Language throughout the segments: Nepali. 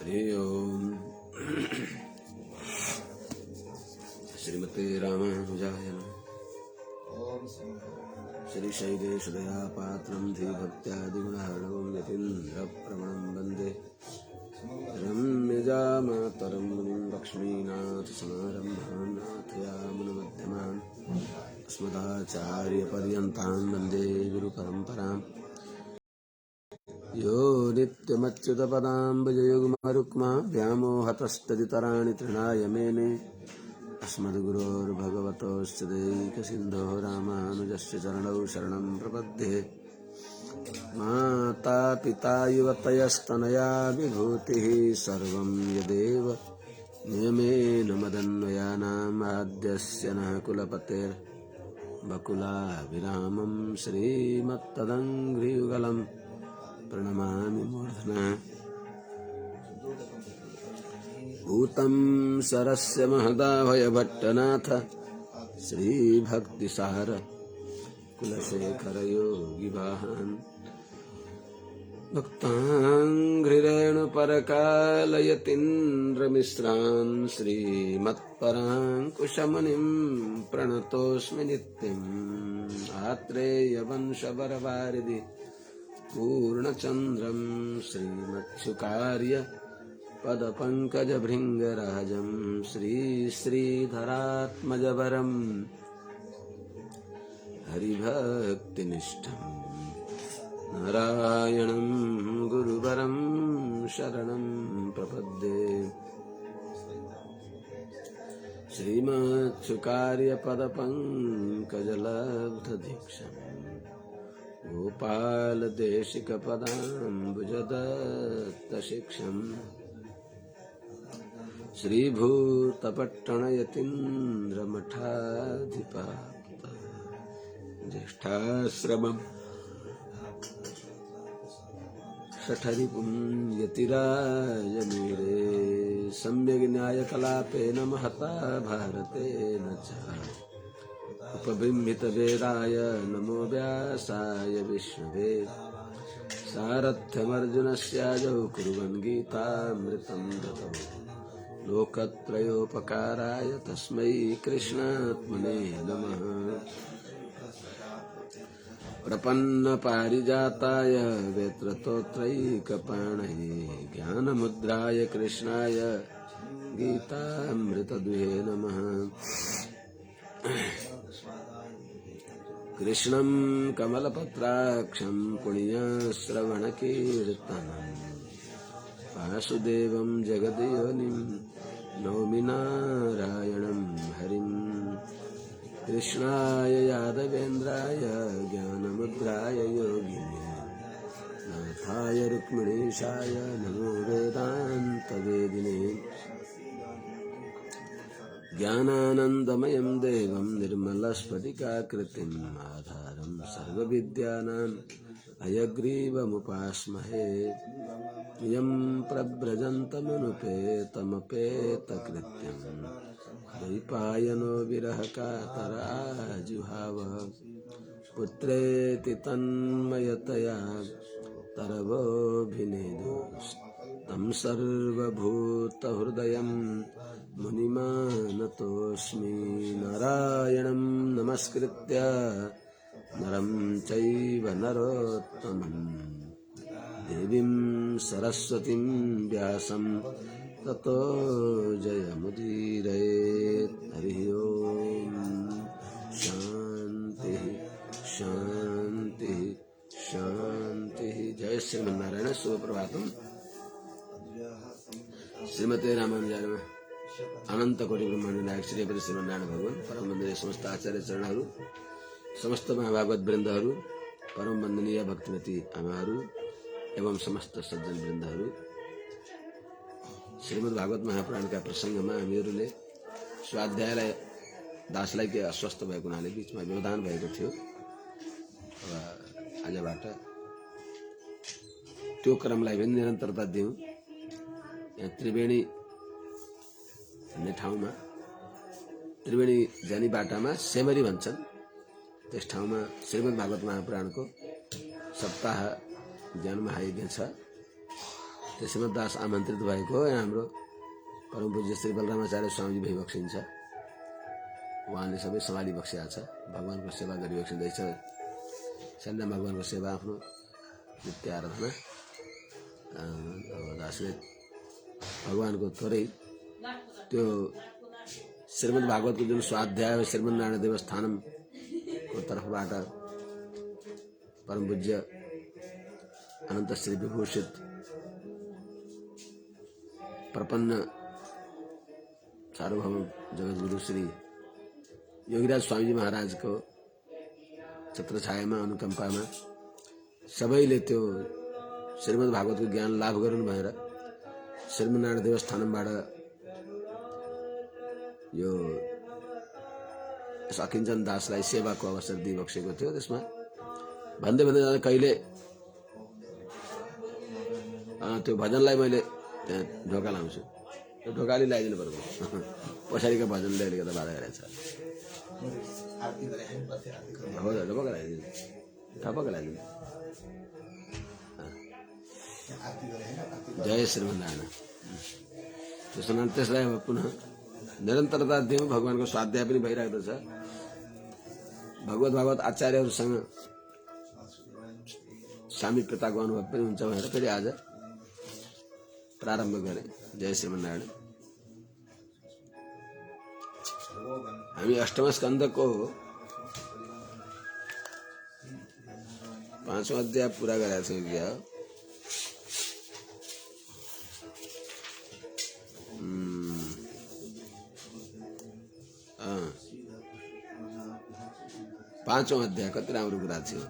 हरि ओम। श्रीमते रामानुजाय नमः। श्री शैलेशदया पात्रं धीभक्त्यादिगुणहरणं यतीन्द्रप्रवणं वन्दे रम्यजामातरं मुनिं लक्ष्मीनाथसमारम्भां नाथयामुनमध्यमाम् अस्मदाचार्यपर्यन्तां वन्दे गुरुपरम्पराम्। यो नित्यमच्युतपदाम्बुजयुग्मरुक्मा व्यामोहतस्तदितराणि तृणाय मेने अस्मद्गुरोर्भगवतोऽस्य दैकसिन्धोः रामानुजस्य चरणौ शरणं प्रपद्ये। माता पिता युवतयस्तनया विभूतिः सर्वं यदेव नियमेन मदन्वयानाम् आद्यस्य नः कुलपतेर्बकुलाभिरामं श्रीमत्तदङ्घ्रियुगलम् प्रणमामि मूर्धना। भूतं सरस्य महदाभयभट्टनाथ श्रीभक्तिसार कुलशेखरयोगिवाहान् भक्ताङ्घ्रिरेणुपरकालयतीन्द्रमिश्रान् श्रीमत्पराङ्कुशमुनिं प्रणतोऽस्मि नित्यम्। आत्रेयवंशवरवारिधि पूर्णचन्द्रं श्रीमत्सुकार्य पदपङ्कजभृङ्गराजं श्रीधरात्मजवरं हरिभक्तिनिष्ठं नारायणं गुरुवरं शरणं प्रपद्ये। श्रीमत्सुकार्य पदपङ्कजलब्धदीक्षम् गोपालदेशिकपदाम्बुजदत्तशिक्षम् श्रीभूतपट्टणयतीन्द्रमठाधिपाप्त ज्येष्ठाश्रमम् शठरिपुं यतिराजमीरे सम्यग्न्यायकलापेन महता भारतेन च उपबिम्बितवेदाय नमो व्यासाय विष्णवे। सारथ्यमर्जुनस्याजौ कुर्वन् गीतामृतं ददौ लोकत्रयोपकाराय तस्मै कृष्णात्मने नमः। प्रपन्नपारिजाताय वेत्रतोत्रैकपाणये ज्ञानमुद्राय कृष्णाय गीतामृतदुहे नमः। कृष्णं कमलपत्राक्षं पुण्यश्रवणकीर्तनं वासुदेवं जगद्योनिं नौमि नारायणं हरिं। कृष्णाय यादवेन्द्राय ज्ञानमुद्राय योगिने नाथाय रुक्मिणीशाय नमो वेदान्तवेदिने। ज्ञानानन्दमयं देवं निर्मलस्फटिकाकृतिम् आधारं सर्वविद्यानां हयग्रीवमुपास्महे। यं प्रव्रजन्तमनुपेतमपेतकृत्यं द्वैपायनो विरहकातराजुहाव। पुत्रेति तन्मयतया तरवोऽभिनेदुस्तं सर्वभूतहृदयं मुनिमानतोऽस्मि। नारायणं नमस्कृत्य नरं चैव नरोत्तमं देवीं सरस्वतीं व्यासं ततो जयमुदीरयेत्। हरिः ओम। शांति शांति शांति। जय श्रीमन्नारायण। सुप्रभातम। श्रीमते रामानुजाय नमः। अनंत कोटि ब्रह्मांड नायक श्री हरि श्रीमन्नारायण भगवान परम वंदनीय समस्त आचार्य चरणहरू, समस्त महाभागवत वृन्दहरू, परम वंदनीय भक्तिमती आमाहरू एवं समस्त सज्जन वृन्दहरू। श्रीमद् भागवत महापुराणका प्रसङ्गमा हामीहरूले स्वाध्यायलाई दासलाई के अस्वस्थ भएको हुनाले बीचमा व्यवधान भएको थियो। आजबाट त्यो क्रमलाई पनि निरन्तरता दिउँ। यहाँ त्रिवेणी भन्ने ठाउँमा, त्रिवेणी जाने बाटामा सेमरी भन्छन्, त्यस ठाउँमा श्रीमद् भागवत महापुराणको सप्ताह ज्ञान महायज्ञ छ। त्यसैमा दास आमन्त्रित भएको यहाँ हाम्रो परम पूज्य श्री बलरामाचार्य स्वामीजी भइबक्सिन्छ। उहाँले सबै सम्हाली बक्सिएको छ, भगवानको सेवा गरिबक्सिँदैछ। सन्ध्या भगवानको सेवा आफ्नो नित्य आराधना। दासले भगवानको थोरै त्यो श्रीमद् भागवतको जुन स्वाध्याय श्रीमन्नारायण देवस्थानमको तर्फबाट परम पूज्य अनन्त श्री विभूषित प्रपन्न सार्वभौम जगद्गुरु श्री योगीराज स्वामीजी महाराजको छत्रछायामा अनुकम्पामा सबैले त्यो श्रीमद् भागवतको ज्ञान लाभ गर्नु भएर श्रीमन्नारायण देवस्थानमबाट यो सकिञ्चन दासलाई सेवाको अवसर दिइबक्सेको थियो। त्यसमा भन्दै भन्दै जाँदा कहिले त्यो भजनलाई मैले त्यहाँ ढोका लाउँछु, त्यो ढोकाले लगाइदिनु पर्यो। पछाडिको भजनले अलिकति बाधा गरेको छ। हो ढोका लगाइदिनु, ठपक्क लगाइदिनु। जय श्रीमन्नारायण। त्यसो त्यसलाई पुनः निरन्तरता दिउँ। भगवानको स्वाध्याय पनि भइरहेको छ। भागवत आचार्यहरूसँग सामिप्यताको अनुभव पनि हुन्छ भनेर फेरि आज प्रारम्भ गरे। जय श्रीमन्नारायण। हामी अष्टम स्कन्धको 5औं अध्याय पूरा गरेका छौँ। क्या 5औं अध्याय कति राम्रो कुरा थियो।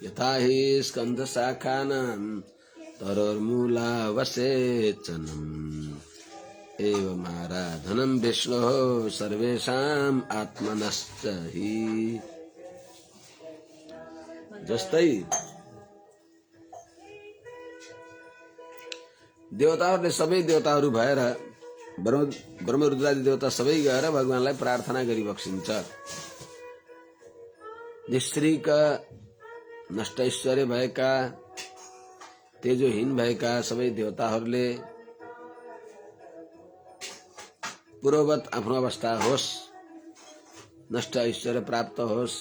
यथा हि स्कन्ध शाखानां तरोर्मूलावसेचनम् एवम् आराधनं विष्णोः सर्वेषाम् आत्मनश्च हि। जस्तै देवताहरूले सबै देवताहरू भएर ब्रह्म रुद्रादि देवता सबै गएर भगवानलाई प्रार्थना गरिबक्सिन्छ। निस्त्रीका नष्ट ऐश्वर्य भएका तेजोहीन भएका सबै देवताहरूले पूर्ववत आफ्नो अवस्था होस्, नष्ट ऐश्वर्य प्राप्त होस्,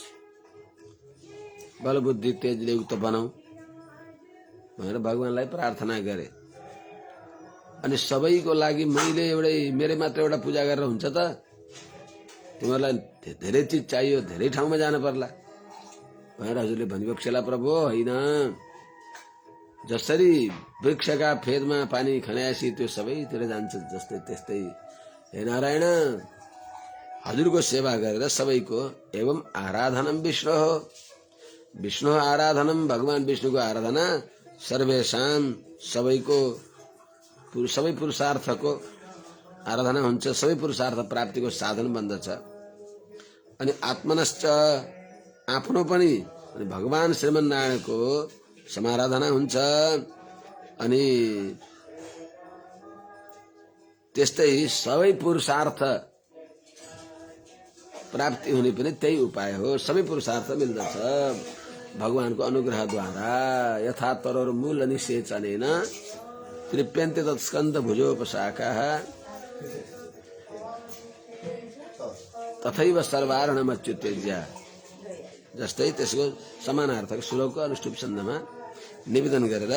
बलबुद्धि तेजले युक्त बनाऊ भनेर भगवानलाई प्रार्थना गरे। अनि सबैको लागि मैले मेरै मात्र एउटा पूजा गरेर हुन्छ त? तिमीहरूलाई धेरै चिज चाहियो, धेरै ठाउँमा जान पर्ला भनेर हजुरले भनिबक्सेला। प्रभु होइन, जसरी वृक्षका फेदमा पानी खनाएपछि त्यो सबैतिर जान्छ जस्तै त्यस्तै हे नारायण हजुरको सेवा गरेर सबैको एवं आराधनम विष्णु हो। विष्णु आराधनम, भगवान विष्णुको आराधना सर्वेषां सबैको सबै पुरुषार्थको आराधना हुन्छ, सबै पुरुषार्थ प्राप्तिको साधन बन्दछ। अनि आत्मनश्च आफ्नो पनि भगवान श्रीमन्नारायणको समाराधना हुन्छ। अनि त्यस्तै सबै पुरुषार्थ प्राप्ति हुने पनि त्यही उपाय हो। सबै पुरुषार्थ मिल्दछ भगवानको अनुग्रहद्वारा। यथा तरोर्मूल निषेचनेन तृप्यन्ते तत्स्कन्ध भुजोपशाखाः तथैव सर्वार्णमच्युत्यज्य। जस्तै त्यसको समानार्थक श्लोकको अनुष्टुप छन्दमा निवेदन गरेर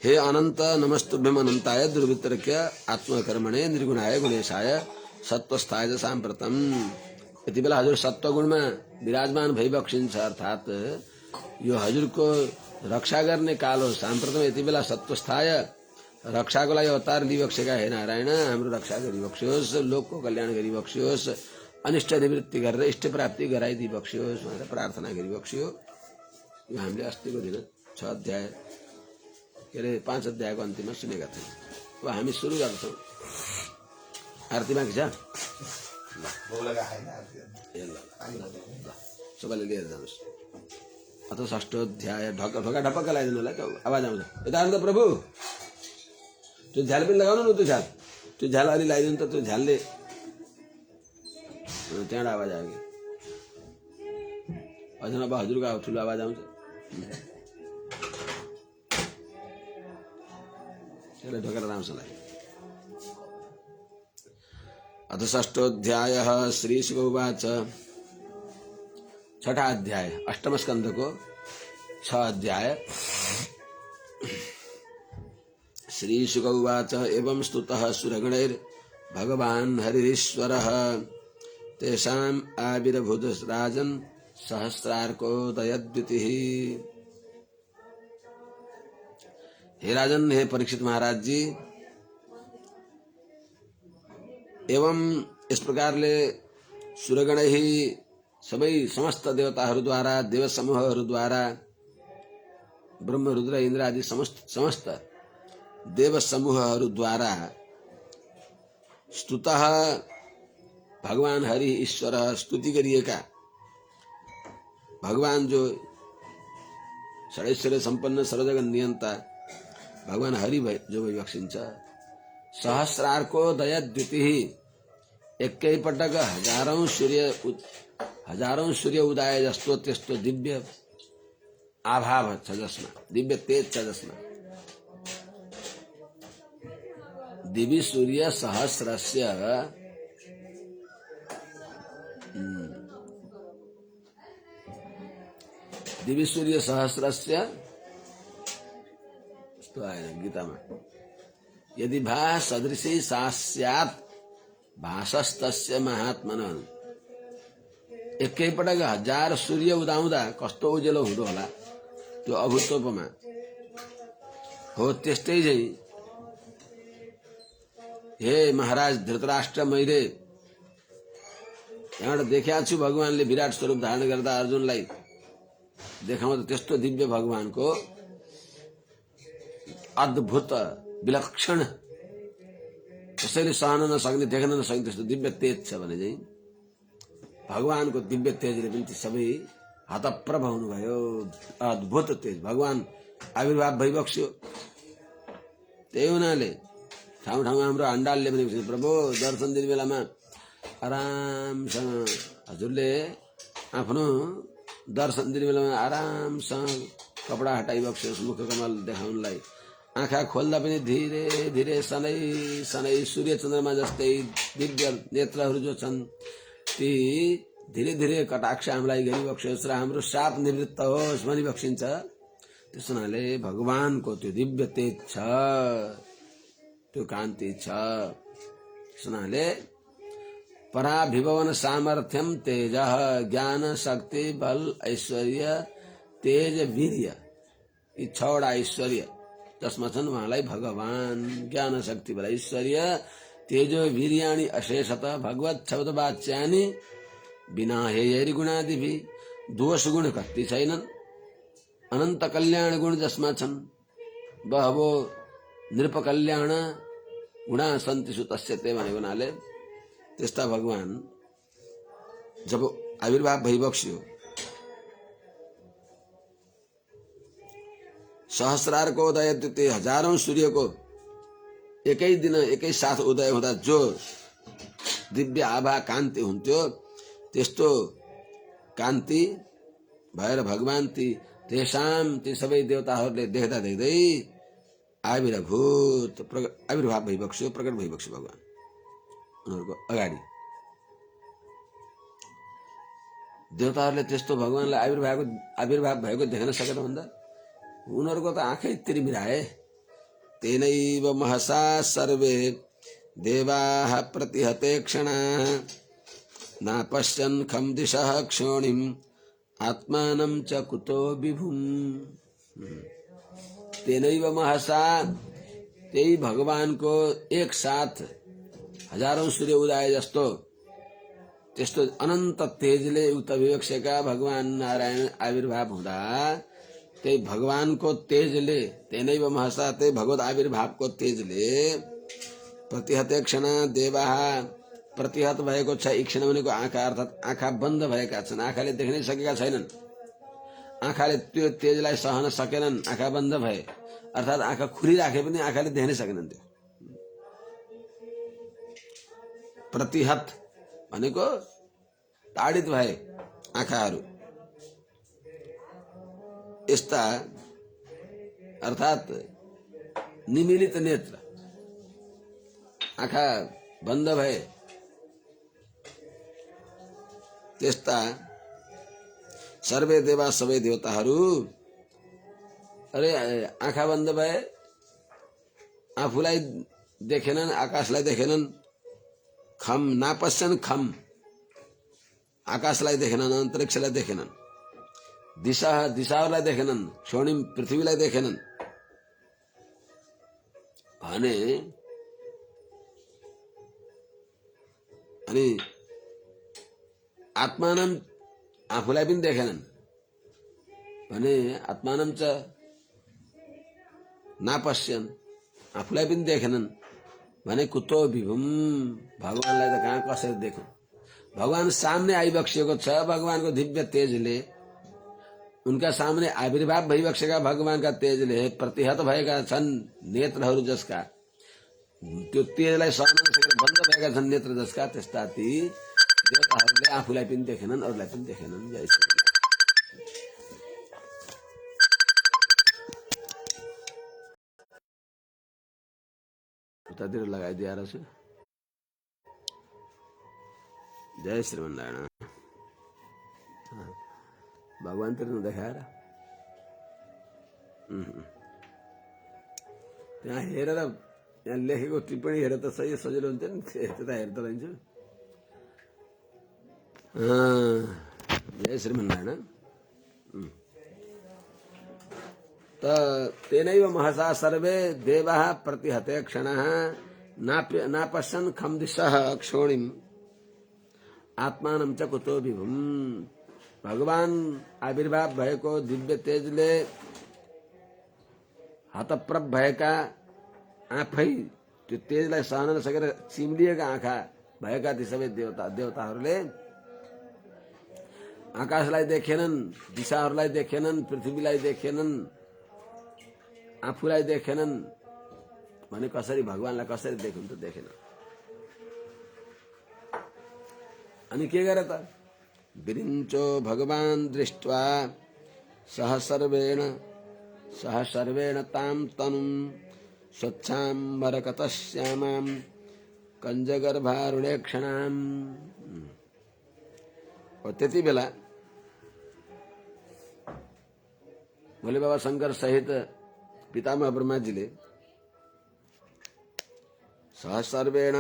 हे अनन्त नमस्तुभ्यम अनन्ताय दुर्वृत्तर्क्य आत्मकर्मणे निर्गुणाय गुणेशाय सत्वस्थाय साम्प्रतम। यति बेला हजुर सत्वगुणमा विराजमान भइबक्सिन्छ, अर्थात् यो हजुरको रक्षा गर्ने काल हो। साम्प्रतम यति बेला सत्वस्थाय रक्षाको लागि अवतार लिइबक्सेका हे नारायण हाम्रो रक्षा गरिबक्सियोस्, लोकको कल्याण गरिबक्सियोस्, अनिष्ट निवृत्ति गरेर इष्ट प्राप्ति गराइदिइबक्सियोस् भनेर प्रार्थना गरिबक्सियो। यो हामीले अस्तिको दिन 6 अध्याय के अरे 5 अध्यायको अन्तिममा सुनेका थियौँ। अब हामी सुरु गर्छौँ। आरती बाँकी छ? सबैले लिएर जानुहोस्। अथवा 6औं अध्याय ढोका ढपक्क लगाइदिनु होला, त्यो आवाज आउँछ। यता आउनु त प्रभु, त्यो झ्याल पनि लगाउनु न। त्यो झ्याल अलि लगाइदिनु त, त्यो झ्यालले त्यहाँबाट आवाज आयो कि अझ अब हजुरको ठुलो आवाज आउँछ। त्यसलाई ढोकेर राम्रोसँगलाई। अथ षष्ठोऽध्यायः श्रीशुक उवाच। छठा अध्याय अष्टम स्कंध को 6 अध्याय। श्रीशुक उवाच। एवं स्तुतः सुरगणैर्भगवान् हरिरीश्वरः तेषाम् आविर्भूत राजन् सहस्रार्कोदयद्युतिः। हे राजन, हे परीक्षित महाराज जी, एवं इस प्रकारले सुरगण ही सबै समस्त देवताहरूद्वारा, देव समूहहरूद्वारा, ब्रह्म रुद्र इन्द्र आदि समस्त देव समूहहरूद्वारा स्तुतः भगवान हरि ईश्वर स्तुति गरिएका भगवान जो षडैश्वर्य सम्पन्न सर्वजगत नियन्ता भगवान हरि जो विवक्षिन्छ। सहस्रार्कोदय द्युतिः, एकै पटक हजारौं सूर्य उदाए जस्तो त्यस्तो दिव्य आभाव छ जसमा, दिव्य तेज छ जसमा। दिवि सूर्य सहस्रस्य दिवि सूर्य सहस्रस्य तो आएगा गीता में, यदि भा सदृशी सा स्यात् भासस्तस्य महात्मनः। एकै पटक 1000 सूर्य उदाउँदा कस्तो उज्यालो हुँदो होला त्यो अभूतपूर्वमा हो। त्यस्तै चाहिँ हे महाराज धृतराष्ट्र, मैले यहाँबाट देखेको छु भगवानले विराट स्वरूप धारण गर्दा अर्जुनलाई देखाउँदा त्यस्तो दिव्य भगवानको अद्भुत विलक्षण, कसैले सहन नसक्ने, देख्न नसक्ने त्यस्तो दिव्य तेज छ भने चाहिँ भगवानको दिव्य तेजले पनि ती सबै हतप्रभ हुनुभयो। अद्भुत तेज भगवान आविर्भाव भइबक्स्यो। त्यही हुनाले ठाउँ ठाउँमा हाम्रो हण्डालले भनेपछि प्रभु दर्शन दिने बेलामा आरामसँग हजुरले आफ्नो दर्शन दिने बेलामा आरामसँग कपडा हटाइबक्स्योस् मुख कमल देखाउनलाई। आँखा खोल्दा पनि धीरे धीरे सनै सनै सूर्य चन्द्रमा जस्तै दिव्य नेत्रहरू जो छन् ती धीरे धीरे कटाक्ष हामीलाई गरिबक्स्योस् र हाम्रो शाप निवृत्त होस् भनी बक्सिन्छ। त्यस हुनाले भगवानको त्यो दिव्य तेज छ, त्यो कान्ति छ। त्यस हुनाले पराभिभवन सामर्थ्यम तेजः ज्ञान शक्ति बल ऐश्वर्य तेज वीर्य, यी 6 ऐश्वर्य जसमा छन् उहाँलाई भगवान ज्ञान शक्ति बल ऐश्वर्य तेजो वीर्याणि अशेषत भगवत शब्द वाच्यानि बिना हेयरि गुणादिभि। दोष गुण कति छैनन्, अनन्त कल्याण गुण जसमा छन्। बहवो नृप कल्याण गुणा सन्ति सुतस्य ते भनेको हुनाले त्यस्ता भगवान जब आविर्भाव भइबक्स्यो, सहस्रार्को उदय द्युतिः, हजारौं सूर्यको एकै दिन एकै साथ उदय हुँदा जो दिव्य आभा कान्ति हुन्थ्यो त्यस्तो कान्ति भएर भगवान ती सबै देवताहरूले देख्दा देख्दै आविर्भाव भइबक्स्यो, प्रकट भइबक्स्यो भगवान उनीहरूको अगाडि। देवताहरूले त्यस्तो भगवानलाई आविर्भाव भएको देख्न सकेन भन्दा उनीहरूको त आँखै तिरमिराए। तेनैव महसा सर्वे देवाः प्रतिहते क्षणाः नापश्यन् खं दिशः क्षोणिम् आत्मानं च कुतो विभुम्। तेनैव महसा, त्यही भगवानको एक साथ हजारौं सूर्य उदाए जस्तो त्यस्तो अनन्त तेजले युक्त विवक्षका भगवान नारायण आविर्भाव हुँदा त्यही भगवानको तेजले, तेनैव महसा, त्यही भगवत आविर्भावको तेजले प्रतिहते क्षण देवाः, प्रतिहत भएको छ। क्षण भनेको आँखा, अर्थात आँखा बन्द भएका छन्, आँखाले देख्नै सकेका छैनन्। आँखाले त्यो तेजलाई सहन सकेनन्, आँखा बन्द भए, अर्थात आँखा खुलिराखे पनि आँखाले देख्नै सकेनन्। त्यो प्रतिहत भनेको ताडित भए आँखाहरू। यस्ता अर्थात निमिलित नेत्र, आँखा बन्द भए त्यस्ता सर्वे देवा सबै देवताहरू, अरे आँखा बन्द भए आफूलाई देखेनन्, आकाशलाई देखेनन्, खम नापश्यन् खम, आकाशलाई देखेनन्, अन्तरिक्षलाई देखेनन्, दिशाहरूलाई देखेनन्, स्वर्णिम पृथ्वीलाई देखेनन् भने अनि आत्मानं आफूलाई पनि देखेनन् भने आत्मानं च नापश्यन्, आफूलाई पनि देखेनन् भने कुतो विभुम, भगवानलाई त कहाँ कसरी देखौँ। भगवान सामने आइबक्सिएको छ, भगवानको दिव्य तेजले, उनका सामने आविर्भाव भइबक्सेका भगवानका तेजले प्रतिहत भएका छन् नेत्रहरू जसका, त्यो तेजलाई सहन नसकेर बन्द भएका छन् नेत्र जसका, त्यस्ता ती देवताहरूले आफूलाई पनि देखेनन्, अरूलाई पनि देखेनन्। जय श्री उतातिर लगाइदिया रहेछ। जय श्रीमन्नारायण। भगवानतिर नदेखाएर त्यहाँ हेरेर यहाँ लेखेको टिप्पणी हेरेर त सही सजिलो हुन्छ नि, त्यता हेर्दा रहन्छु। जय श्रीमन्नारायण। त तेनैव महसा सर्वे देवाः प्रतिहते क्षणः नापश्यन् खं दिशः क्षोणिम आत्मानं च कुतो विभुम। भगवान आविर्भाव भएको दिव्य तेजले हतप्रभ भएका, आफै त्यो तेजलाई सहन नसकेर चिम्लिएका आँखा भएका ती सबै देवताहरूले आकाशलाई देखेनन्, दिशाहरूलाई देखेनन्, पृथ्वीलाई देखेनन्, आफूलाई देखेनन् भने कसरी भगवानलाई कसरी देखुन् त देखेन। अनि के गरे त? विरिञ्चो भगवान दृष्ट्वा सह सर्वेण ताम तनुम स्वच्छाम्बरकतश्यामां कञ्जगर्भारुणेक्षणाम्। और त्यति बेला भोले बाबा शंकर सहित पितामह ब्रह्माजीले सहसर्वेण,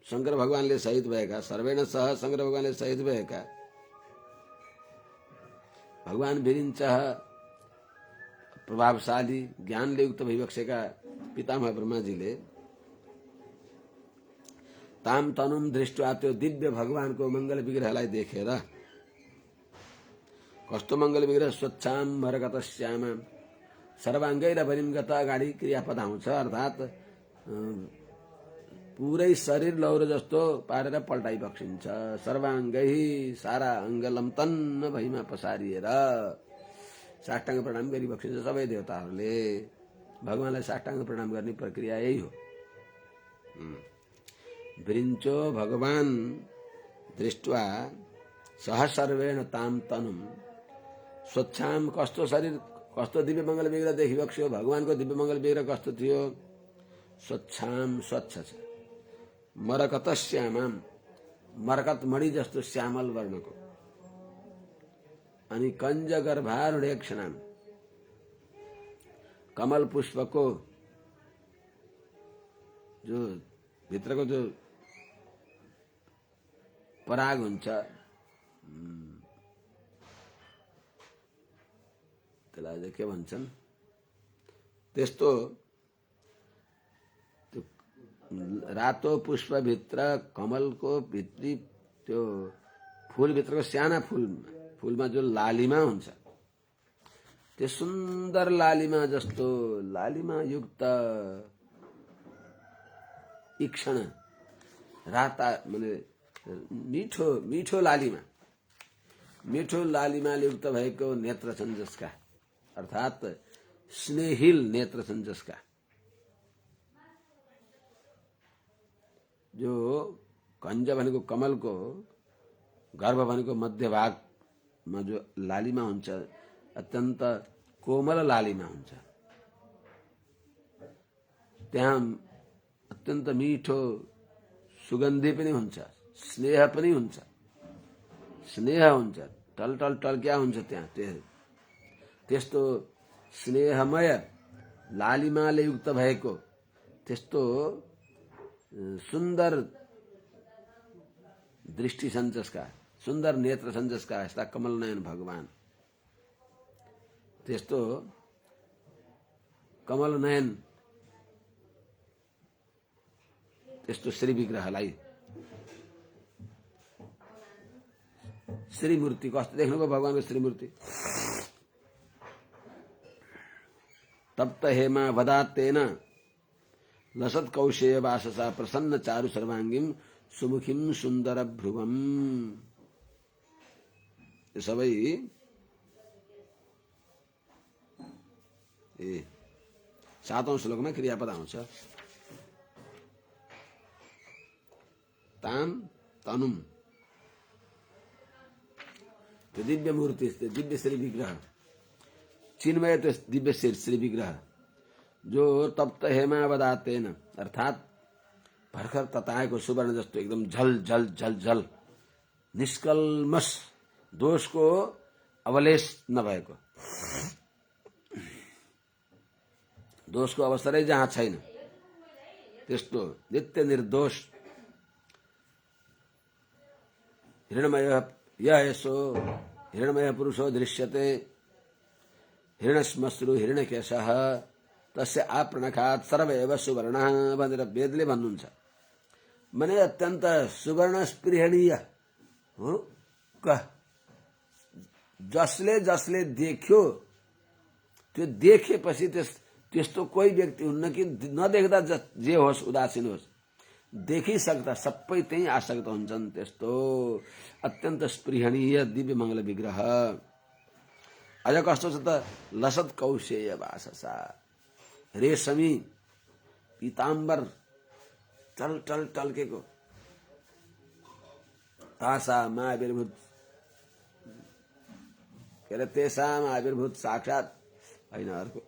शंकर भगवानले सहित भएका, सर्वेण सह शंकर भगवानले सहित भएका भगवान विरिञ्च प्रभावशाली ज्ञानले युक्त भइबक्सेका पितामह ब्रह्माजीले ताम तनुम दृष्ट्वा, त्यो दिव्य भगवानको मंगल विग्रहलाई देखेर, कस्तो मंगल विग्रह? स्वच्छाम्बरगत श्याम, सर्वाङ्गै र बलिमगत, अगाडि क्रियापद आउँछ, अर्थात पुरै शरीर लौरो जस्तो पारेर पल्टाइ बक्सिन्छ। सर्वाङ्गै, सारा अङ्ग लम्तन्न भैमा पसारिएर साष्टाङ्ग प्रणाम गरी बक्सिन्छ सबै देवताहरूले। भगवानलाई साष्टाङ्ग प्रणाम गर्ने प्रक्रिया यही हो। विरिञ्चो भगवान दृष्ट्वा सह सर्वेण ताम तनुम स्वच्छाम, कस्तो शरीर, कस्तो दिव्य मंगल विग्रह देखिबक्स्यो। भगवानको दिव्य मंगल विग्रह कस्तो थियो? स्वच्छाम, स्वच्छ छ। मरकत श्यामाम, मरकत मणि जस्तो श्यामल वर्णको। अनि कंज गर्भारुणेक्षणाम, कमल पुष्पको जो भित्रको जो पराग हुन्छ, त्यसलाई के भन्छन्, त्यस्तो त्यो रातो पुष्प भित्र कमलको भित्री त्यो फूल भित्रको साना फूलमा जो लालिमा हुन्छ, त्यो सुन्दर लालिमा जस्तो, लालिमा युक्त तीक्ष्ण राता माने मीठो मीठो लालिमाले युक्त भएको नेत्र छन् जसका, अर्थात स्नेहिल नेत्र छन् जसका, जो कंज भनेको कमलको गर्भ भनेको मध्य भागमा जो लालिमा हुन्छ, अत्यन्त कोमल लालिमा हुन्छ। त्यहाँ अत्यन्त मिठो सुगन्धी पनि हुन्छ, स्नेह पनि हुन्छ, स्नेह हुन्छ, टल टल टल क्या हुन्छ त्यहाँ। त्यस्तो स्नेहमय लालिमाले युक्त भएको त्यस्तो सुन्दर दृष्टि छन् जसका, सुन्दर नेत्र छन् जसका, यस्ता कमल नयन भगवान, त्यस्तो कमल नयन त्यस्तो श्री विग्रहलाई, श्रीमूर्ति कस्तो देख्नुभयो भगवानको श्रीमूर्ति। तप्त हेमा वदातेन लसत कौशेय वाससा प्रसन्न चारु सर्वांगीम सुमुखीम सुन्दर भ्रुवम। यो सबै सातौं श्लोकमा क्रियापद आउँछ। ताम तनुम, त्यो दिव्य मूर्ति, त्यो दिव्य श्री विग्रह, चिन्मय त्यो दिव्य श्री विग्रह जो तप्त हेमावदातेन अर्थात भर्खर तताएको सुवर्ण जस्तो एकदम झल झल झल झल निष्कल्मष, दोषको अवलेश नभएको, दोषको अवसरै जहाँ छैन त्यस्तो नित्य निर्दोष हिरण्मय यसो हिरण्मय पुरुषो दृश्यते हिरण्यश्मश्रु हिरण्यकेशः तस्य आप्रणखात् सर्वैव सुवर्णः भनेर वेदले भन्नुहुन्छ। माने अत्यन्त सुवर्ण स्पृहणीय हो, जसले जसले देख्यो त्यो देखेपछि त्यस्तो कोही व्यक्ति हुन्न कि नदेख्दा जे होस् उदासीन होस्, देखिसक्दा सबै त्यही आसक्त हुन्छन्। त्यस्तो अत्यन्त स्पृहणीय दिव्य मंगल विग्रह अझ कस्तो छ त, लसत कौशेय वाससा, रेशमी पीताम्बर टल टल टल्केको, तासामा आविर्भूत के अरे तेसामा आविर्भूत साक्षात होइन अर्को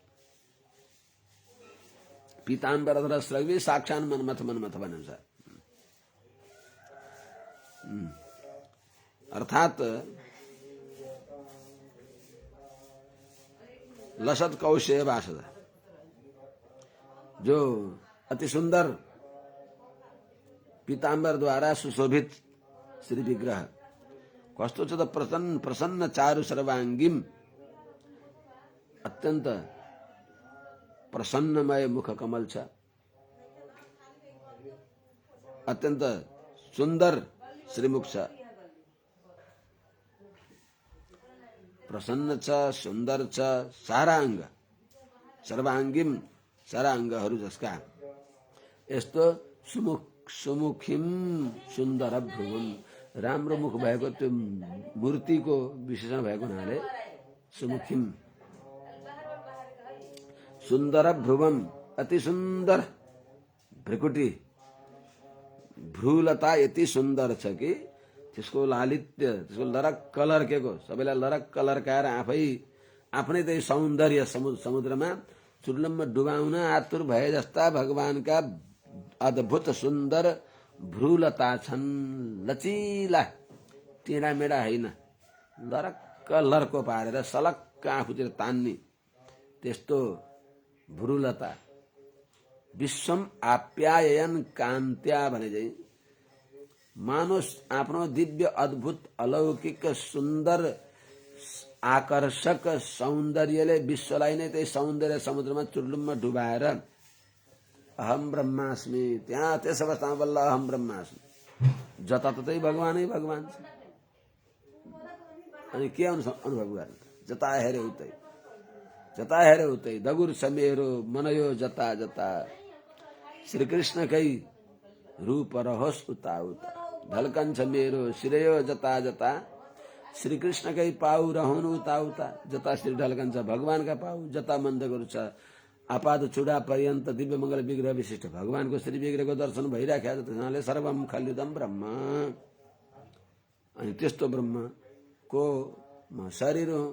पीताम्बर अथवा स्रग्वी साक्षात मनमथ मनमथ भनिन्छ। अर्थात लसत कौशेय वाससा, जो अति सुंदर पीताम्बर द्वारा सुशोभित श्री विग्रह कस्तो छ त, प्रसन्न चारु सर्वांगीम, अत्यन्त प्रसन्नमय मुख कमल छ, अत्यन्त सुन्दर श्रीमुख छ, प्रसन्न छ, सुन्दर छ, सारा अंग सर्वांगीम, सारा अंगहरू जसका, यस्तो सुमुखीम सुन्दर भ्रुवम, राम्रो मुख भएको त्यो मूर्तिको विशेषण भएको हुनाले सुमुखीम, सुन्दर भ्रुवम, अति सुन्दर भ्रिकुटी, भ्रूलता यति सुन्दर छ कि त्यसको लालित्य, त्यसको लरक्क लर्केको, सबैलाई लरक्क लर्काएर आफ्नै त्यही सौन्दर्य समुद्रमा चुर्लममा डुबाउन आतुर भए जस्ता भगवानका अद्भुत सुन्दर भ्रूलता छन्। लचिला टेढामेढा होइन, लरक्क लर्को पारेर सलक्क आफूतिर तान्ने त्यस्तो भ्रूलता। विश्वम आप्यायन कान्त्या भने चाहिँ मानुष आफ्नो दिव्य अद्भुत अलौकिक सुन्दर आकर्षक सौन्दर्यले विश्वलाई नै त्यही सौन्दर्य समुद्रमा चुर्लुममा डुबाएर अहम ब्रह्मास्मि, त्यहाँ त्यस अवस्थामा बल्ल अहम ब्रह्मास्मि, जताततै भगवानै भगवान छ। अनि के अनुभव गर्ने, जता हेऱ्यो उतै, जता हेऱ्यो उतै दगुर छ मेरो मनयो जता जता, श्रीकृष्णकै रूप रहोस् उता उता, ढल्कन्छ मेरो श्रेयो जता जता, श्रीकृष्णकै पाउ रहनु उता उता, जता श्री ढल्कन्छ भगवानका पाउ, जता मन्दगुरु छ आपाद चुडा पर्यन्त दिव्य मंगल विग्रह विशिष्ट भगवानको श्री विग्रहको दर्शन भइराखेको छ। त्यसैले सर्वम खल्युदम ब्रह्म, अनि त्यस्तो ब्रह्मको म शरीर हो।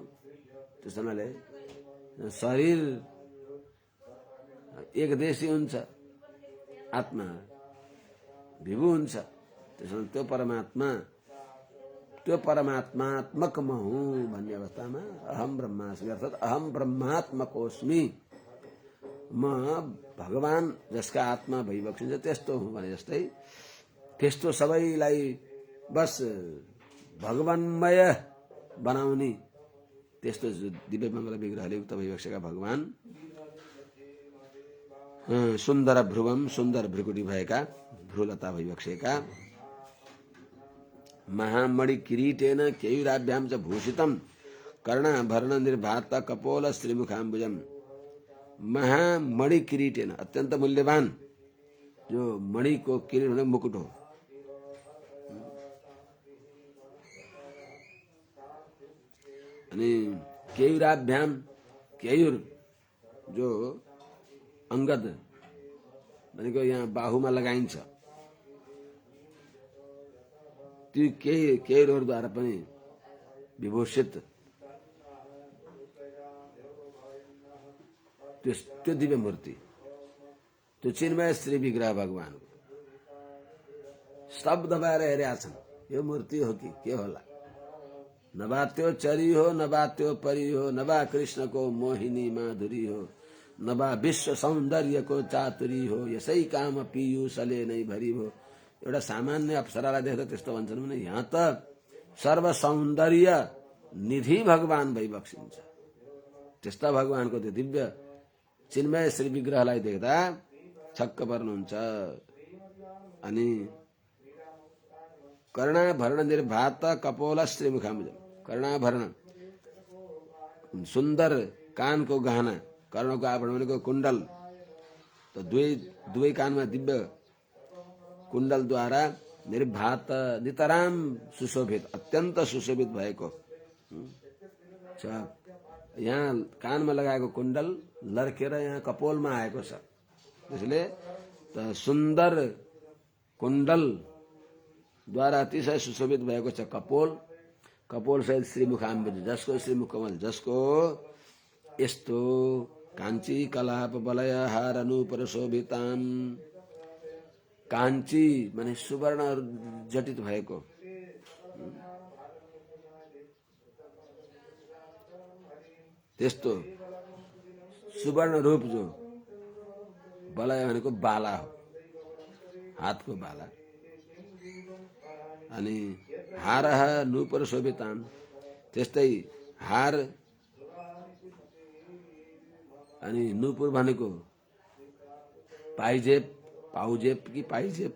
त्यसैले शरीर एकदेशी हुन्छ, आत्मा विभु हुन्छ। त्यसमा त्यो परमात्मात्मक म हुँ भन्ने अवस्थामा अहम ब्रह्मास्मि अर्थात् अहम ब्रह्मात्मकोस्मि, म भगवान जसका आत्मा भइबक्सिन्छ त्यस्तो हुँ भने जस्तै त्यस्तो सबैलाई बस भगवान्मय बनाउने त्यस्तो दिव्य मङ्गल विग्रहले युक्त भइबक्सेका भगवान सुन्दर भ्रुवम सुन्दर भ्रुकुटी भएका भ्रुलता भइबक्सेका महामणि किरीटेन केयुराभ्याम च भूषितम कर्णाभरण निर्भात कपोल श्रीमुखाम्बुजम। महामणि किरीटेन अत्यंत मूल्यवान जो मणि को किरीट होने मुकुट हो, अनि केयुराभ्याम केयुर जो अंगद भनेको यहाँ बाहुमा लगाइन्छ, त्यो केयुरहरूद्वारा पनि विभूषित त्यो दिव्य मूर्ति, त्यो चिन्मय श्री विग्रह भगवान स्तब्ध भएर हेरेका छन्। यो मूर्ति हो कि के होला? नभा त्यो चरी हो, नभा त्यो परी हो, नभा कृष्ण को मोहिनी माधुरी हो, नभा विश्व सौन्दर्य को चातुरी हो, यसै काम पीयूषले नै भरी हो। एउटा सामान्य अप्सरालाई देख्दा त्यस्तो भन्छन् भने यहाँ त सर्व सौन्दर्य निधि भगवान भइबक्सिन्छ। त्यस्ता भगवानको त्यो दिव्य चिन्मय श्री विग्रहलाई देख्दा छक्क पर्नुहुन्छ। अनि कर्णाभरण निर्भात कपोल श्रीमुखाम्बुजम, कर्णाभरण सुन्दर कानको गहना, कर्णको आभरण भनेको कुण्डल, त दुवै कानमा दिव्य कुण्डलद्वारा निर्भात नितराम सुशोभित अत्यन्त सुशोभित भएको छ। यहाँ कानमा लगाएको कुण्डल लर्केर यहाँ कपोलमा आएको छ, त्यसले त सुन्दर कुण्डल द्वारा अतिशय सुशोभित भएको छ कपोल। कपोल सहित श्रीमुखाम्बुज, जसको श्रीमुखकमल, जसको यस्तो काञ्ची कलाप बलय हार अनुपर शोभिताम, काञ्ची माने सुवर्ण जटित भएको, त्यस्तो सुवर्ण रूप जो बलय भनेको बाला हो, हातको बाला, अनि हारह नूपुर शोभिताम, त्यस्तै हार अनि नूपुर भनेको पाइजेप, पाउजेप कि पाइजेप,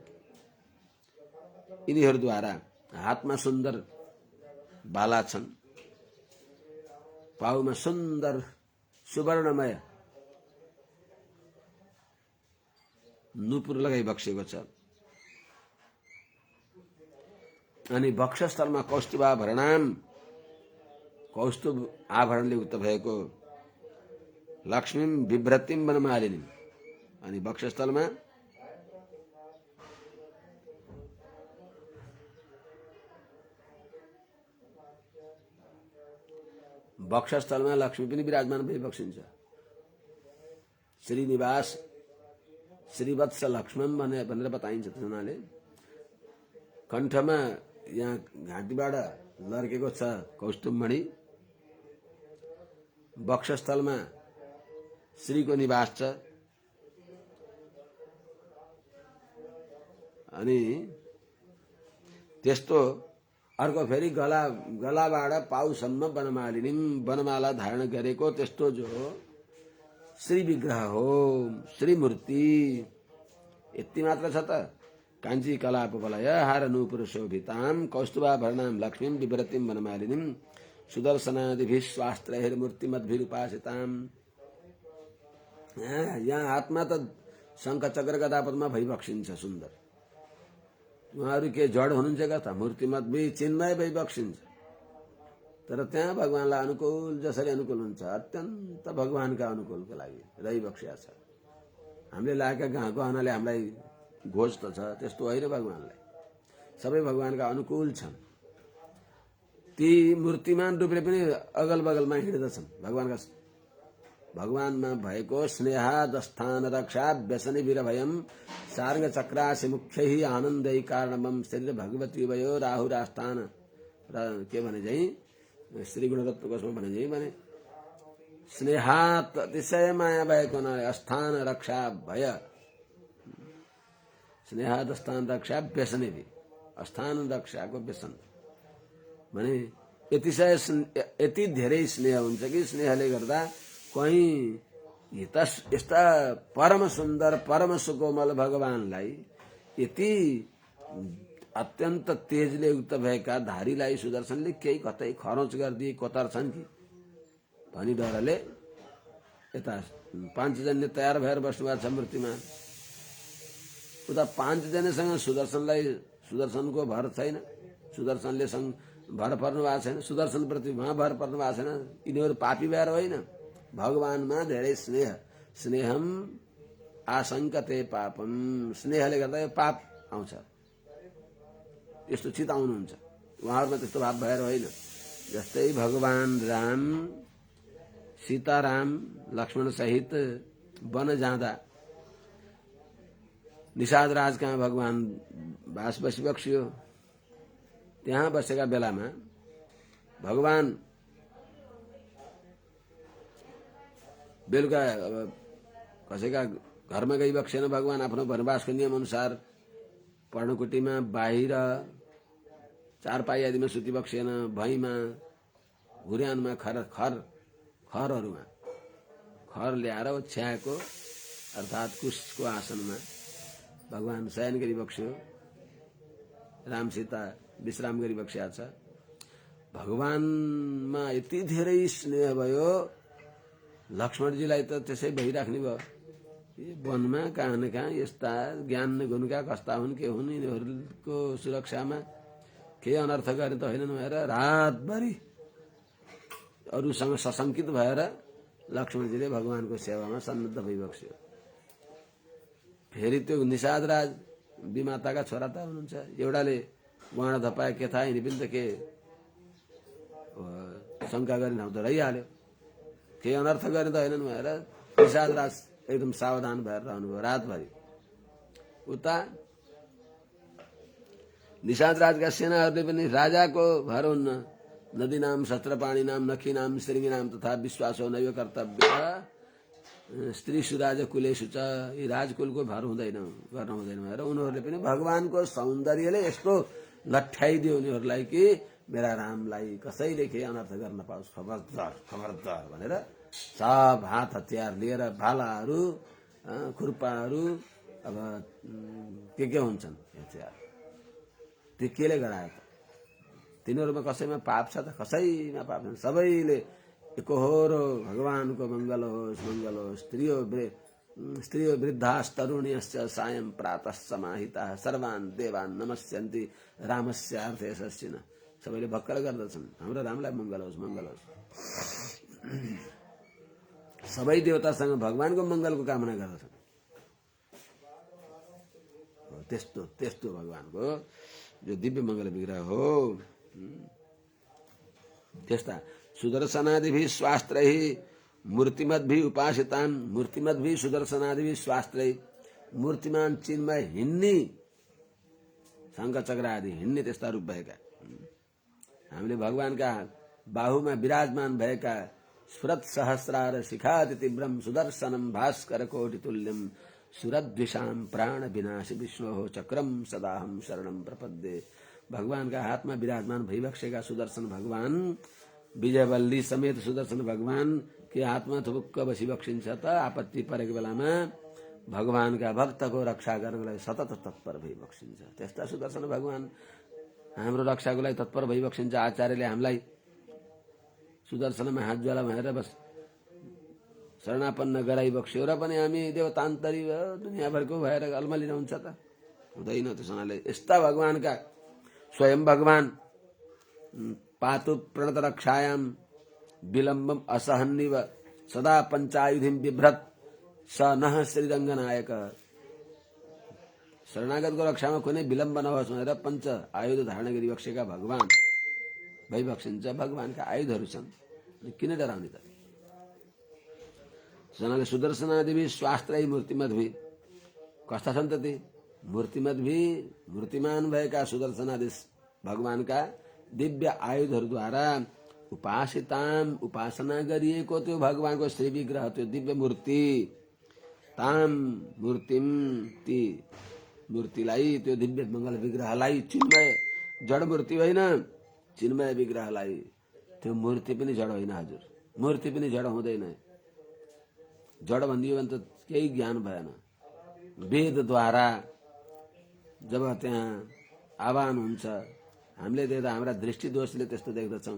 यिनीहरूद्वारा हातमा सुन्दर बाला छन्, पाउमा सुन्दर सुवर्णमय नूपुर लगाइ बक्सेको छ। अनि वक्षस्थलमा कौस्तुभाभरणाम, कौस्तुभ आभरणले युक्त भएको लक्ष्मीम बिभ्रतिम वनमालिनीम, अनि वक्षस्थलमा लक्ष्मी पनि विराजमान भइबक्सिन्छ। श्रीनिवास श्रीवत्स लक्ष्मण भनेर बताइन्छ। त्यसनाले कण्ठमा यहाँ घाँटीबाट लर्केको छ कौस्तुभमणि, वक्षस्थलमा श्रीको निवास छ, अनि त्यस्तो अर्को फेरि गलाबाट पाउसम्म वनमालिनीम, वनमाला धारण गरेको त्यस्तो जो श्री विग्रह हो, श्री मूर्ति। यति मात्र छ त, काञ्ची कलाप बलय हार नूपुर शोभिताम कौस्तुभाभरणाम लक्ष्मीम बिभ्रतिम वनमालिनीम सुदर्शनादिभिः स्वास्त्रैर्मूर्तिमद्भिरुपासिताम। यहाँ हातमा त शङ्ख चक्र गदा पद्म भइबक्सिन्छ सुन्दर। उहाँहरू के जड हुनुहुन्छ कता? मूर्तिमद्भि चिन्मय भइबक्सिन्छ। तर त्यहाँ भगवानलाई अनुकूल जसरी अनुकूल हुन्छ, अत्यन्त भगवानका अनुकूलको लागि रहिबक्सिया छ। हामीले लागेका गहनाले हामीलाई घोष त छ, त्यस्तो होइन। भगवानलाई सबै भगवानका अनुकूल छन्। ती मूर्तिमान रूपले पनि अगल बगलमा हिँड्दछन्, भगवानका भगवानमा भएको स्नेहादस्थान रक्षा व्यसनी वीरभयम सार्ग चक्रासी मुख्य ही आनन्दै कारणमम शरीर भगवती भयो राहुरास्थान र के भने चाहिँ श्री गुणरत्न कोशमा भने चाहिँ भने स्नेहात अतिशय माया भएको हुनाले अस्थान रक्षा भय स्नेहाद स्थान रक्षा व्यसनी भी स्थान रक्षाको व्यसन भने यति धेरै स्नेह हुन्छ कि स्नेहले गर्दा कहीं यस्ता परम सुन्दर परम सुकोमल भगवानलाई यति अत्यन्त तेजले युक्त भएका धारीलाई सुदर्शनले केही कतै खरोच गरिदिए कोतर्छन् कि भनी डरले यता पाँचजन्य तयार भएर बस्नुभएको छ मूर्तिमा। उता पाँचजनासँग सुदर्शनको भर छैन, सुदर्शनले भर पर्नु भएको छैन, सुदर्शन प्रति उहाँ भर पर्नु भएको छैन। यिनीहरू पापी भएर होइन, भगवानमा धेरै स्नेह स्नेहम आशंकते पापम स्नेहले गर्दा यो पाप आउँछ यस्तो चिताउनुहुन्छ उहाँहरूमा त्यस्तो भाव भएर होइन। जस्तै भगवान राम सीताराम लक्ष्मण सहित वन जाँदा निषाद राज कहाँ भगवान बास बसिबक्सियो। त्यहाँ बसेका बेलामा भगवान बेलुका अब कसैका घरमा गइबक्सेन। भगवान आफ्नो वनवासको नियम अनुसार पर्णकुटीमा बाहिर चारपाई आदिमा सुतिबक्सेन, भैँमा घुर्यानमा खरहरूमा खर ल्याएर ओछ्याएको अर्थात् कुशको आसनमा भगवान शयन गरिबक्स्यो। राम सीता विश्राम गरिबक्स्या छ। भगवानमा यति धेरै स्नेह भयो, लक्ष्मणजीलाई त त्यसै भइराख्ने भयो। वनमा कहाँ न कहाँ यस्ता ज्ञान गुणका कस्ता हुन् के हुन्, यिनीहरूको सुरक्षामा केही अनर्थ गर्ने त होइनन् भएर रातभरि अरूसँग सशङ्कित भएर लक्ष्मणजीले भगवानको सेवामा सन्नद्ध भइबक्स्यो। फेरि त्यो निषाद राज विमाताका छोरा त हुनुहुन्छ, एउटाले गुहाडा धपाए के थाहा, यिनी पनि त के शङ्का गर्ने ठाउँ त रहिहाल्यो, केही अनर्थ गर्ने त होइनन् भएर निषाद राज एकदम सावधान भएर रहनुभयो रातभरि। उता निषाद राजका सेनाहरूले पनि राजाको भर हुन्न, नदीनाम शस्त्रपाणीनाम नखीनाम श्रृङ्गीनाम तथा विश्वासो नैव कर्तव्य स्त्रीषु राजकुलेषु च, यी राजकुलको भर हुँदैन गर्न हुँदैन भनेर उनीहरूले पनि भगवानको सौन्दर्यले यस्तो लट्ठ्याइदियो उनीहरूलाई कि मेरा रामलाई कसैले केही अनर्थ गर्न पाओस्, खबरदार खबरदार भनेर सब हात हतियार लिएर भालाहरू खुर्पाहरू अब के हुन्छन् हतियार त्यो केले गरायो त? तिनीहरूमा कसैमा पाप छ त? कसैमा पाप छैन। सबैले एकहोरो भगवानको मङ्गल होस् मङ्गल होस्। स्त्रियो वृद्धास्तरुण्यश्च सायं प्रातः समाहिताः सर्वान् देवान् नमस्यन्ति रामस्य अर्थे यशस्विनः। सबैले भक्कल गर्दछन् हाम्रो रामलाई मङ्गल होस् मङ्गल होस्। सबै देवतासँग भगवानको मङ्गलको कामना गर्दछन्। त्यस्तो त्यस्तो भगवानको जो दिव्य मङ्गल विग्रह हो। त्यस्ता सुदर्शनादिभिः स्वास्त्रैः मूर्तिमद्भिः उपासितान् मूर्तिमद्भिः सुदर्शनादिभिः स्वास्त्रैः मूर्तिमान चिन्मय हिन्नी शङ्ख चक्र आदि हिन्ने त्यस्ता रूप भएका हामीले भगवानका बाहुमा विराजमान भएका स्फुरत सहस्रार शिखाति तीव्रम सुदर्शनम भास्कर कोटि तुल्यम सुरद्विषाम प्राण विनाशी विष्णु चक्रम सदाहम शरणम प्रपद्ये। भगवान का हाथ में विराजमान भइबक्सेका सुदर्शन भगवान विजयवल्ली समेत सुदर्शन भगवान के हाथ में थुबुक्क बसिबक्सिन्छ त आपत्ति परेको बेलामा भगवान का भक्त को रक्षा गर्नलाई सतत तत्पर भइबक्सिन्छ। त्यस्ता सुदर्शन भगवान हाम्रो रक्षाको लागि तत्पर भइबक्सिन्छ। आचार्यले हामीलाई सुदर्शनमा हात ज्वाला भनेर बस शरणापन्न गराइबक्स्यो र पनि हामी देवतान्तरी दुनियाँभरको भएर अल्मलिरहन्छ त? हुँदैन। त्यसैले यस्ता भगवानका स्वयं भगवान पातु प्रणत रक्षायाम विलम्बम असहन्निव सदा पंचायुधिम बिभ्रत स नः श्रीरङ्गनायक। शरणागतको रक्षामा कुनै विलम्ब नहोस् भनेर पञ्च आयुध धारण गरिबक्सेका भगवान भइबक्सिन्छ। भगवानका आयुधहरू छन्, किन डराउने त? जनाले सुदर्शनादिभी स्वास्त्रै मूर्तिमद्भी कस्ता छन् त ती मूर्तिमद्भी मूर्तिमान भएका सुदर्शनादि भगवानका दिव्य आयुधहरूद्वारा उपासिताम उपासना गरिएको त्यो भगवानको श्री विग्रह त्यो दिव्य मूर्ति ताम मूर्तिम ती मूर्तिलाई त्यो दिव्य मंगल विग्रहलाई चिन्मय जड मूर्ति होइन चिन्मय विग्रहलाई त्यो मूर्ति पनि जड होइन हजुर मूर्ति पनि जड हुँदैन जड भनिदियो भने त केही ज्ञान भएन वेदद्वारा जब त्यहाँ आह्वान हुन्छ हामीले देख्दा हाम्रा दृष्टि दोषले त्यस्तो देख्दछौँ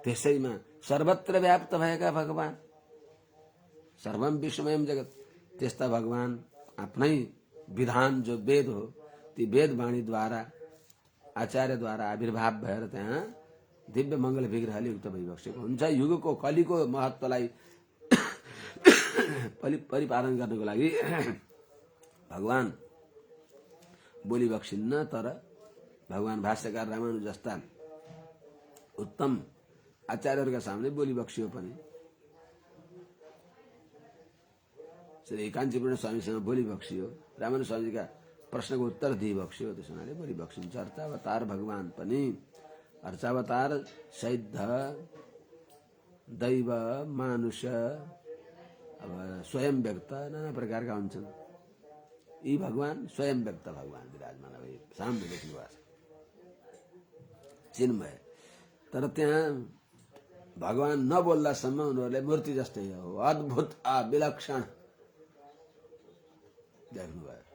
त्यसैमा सर्वत्र व्याप्त भएका भगवान सर्वम विश्वमयम जगत त्यस्ता भगवान आफ्नै विधान जो वेद हो ती वेद वाणीद्वारा आचार्यद्वारा आविर्भाव भएर त्यहाँ दिव्य मंगल विग्रहले युक्त भइबसेको हुन्छ युगको कलिको महत्त्वलाई परिपालन गर्नको लागि भगवान बोली बक्सिन्न तर भगवान भाष्यकार रामानुज जस्ता उत्तम आचार्यहरूका सामने बोली बक्सियो पनि श्री काञ्चीपूर्ण स्वामीसँग बोली बक्सियो रामानुज स्वामीजीका प्रश्नको उत्तर दिइबक्सियो त्यस हुनाले बोली बक्सिन्छ अर्चावतार भगवान पनि अर्चावतार सिद्ध दैव मानुष अब स्वयं व्यक्त नाना प्रकारका हुन्छन् यी भगवान स्वयं व्यक्त भगवान विराजमान भए सामने देख्नुभएको छ चिन्मय तर त्यहाँ भगवान नबोल्दासम्म उनीहरूले मूर्ति जस्तै हो अद्भुत विलक्षण देख्नुभयो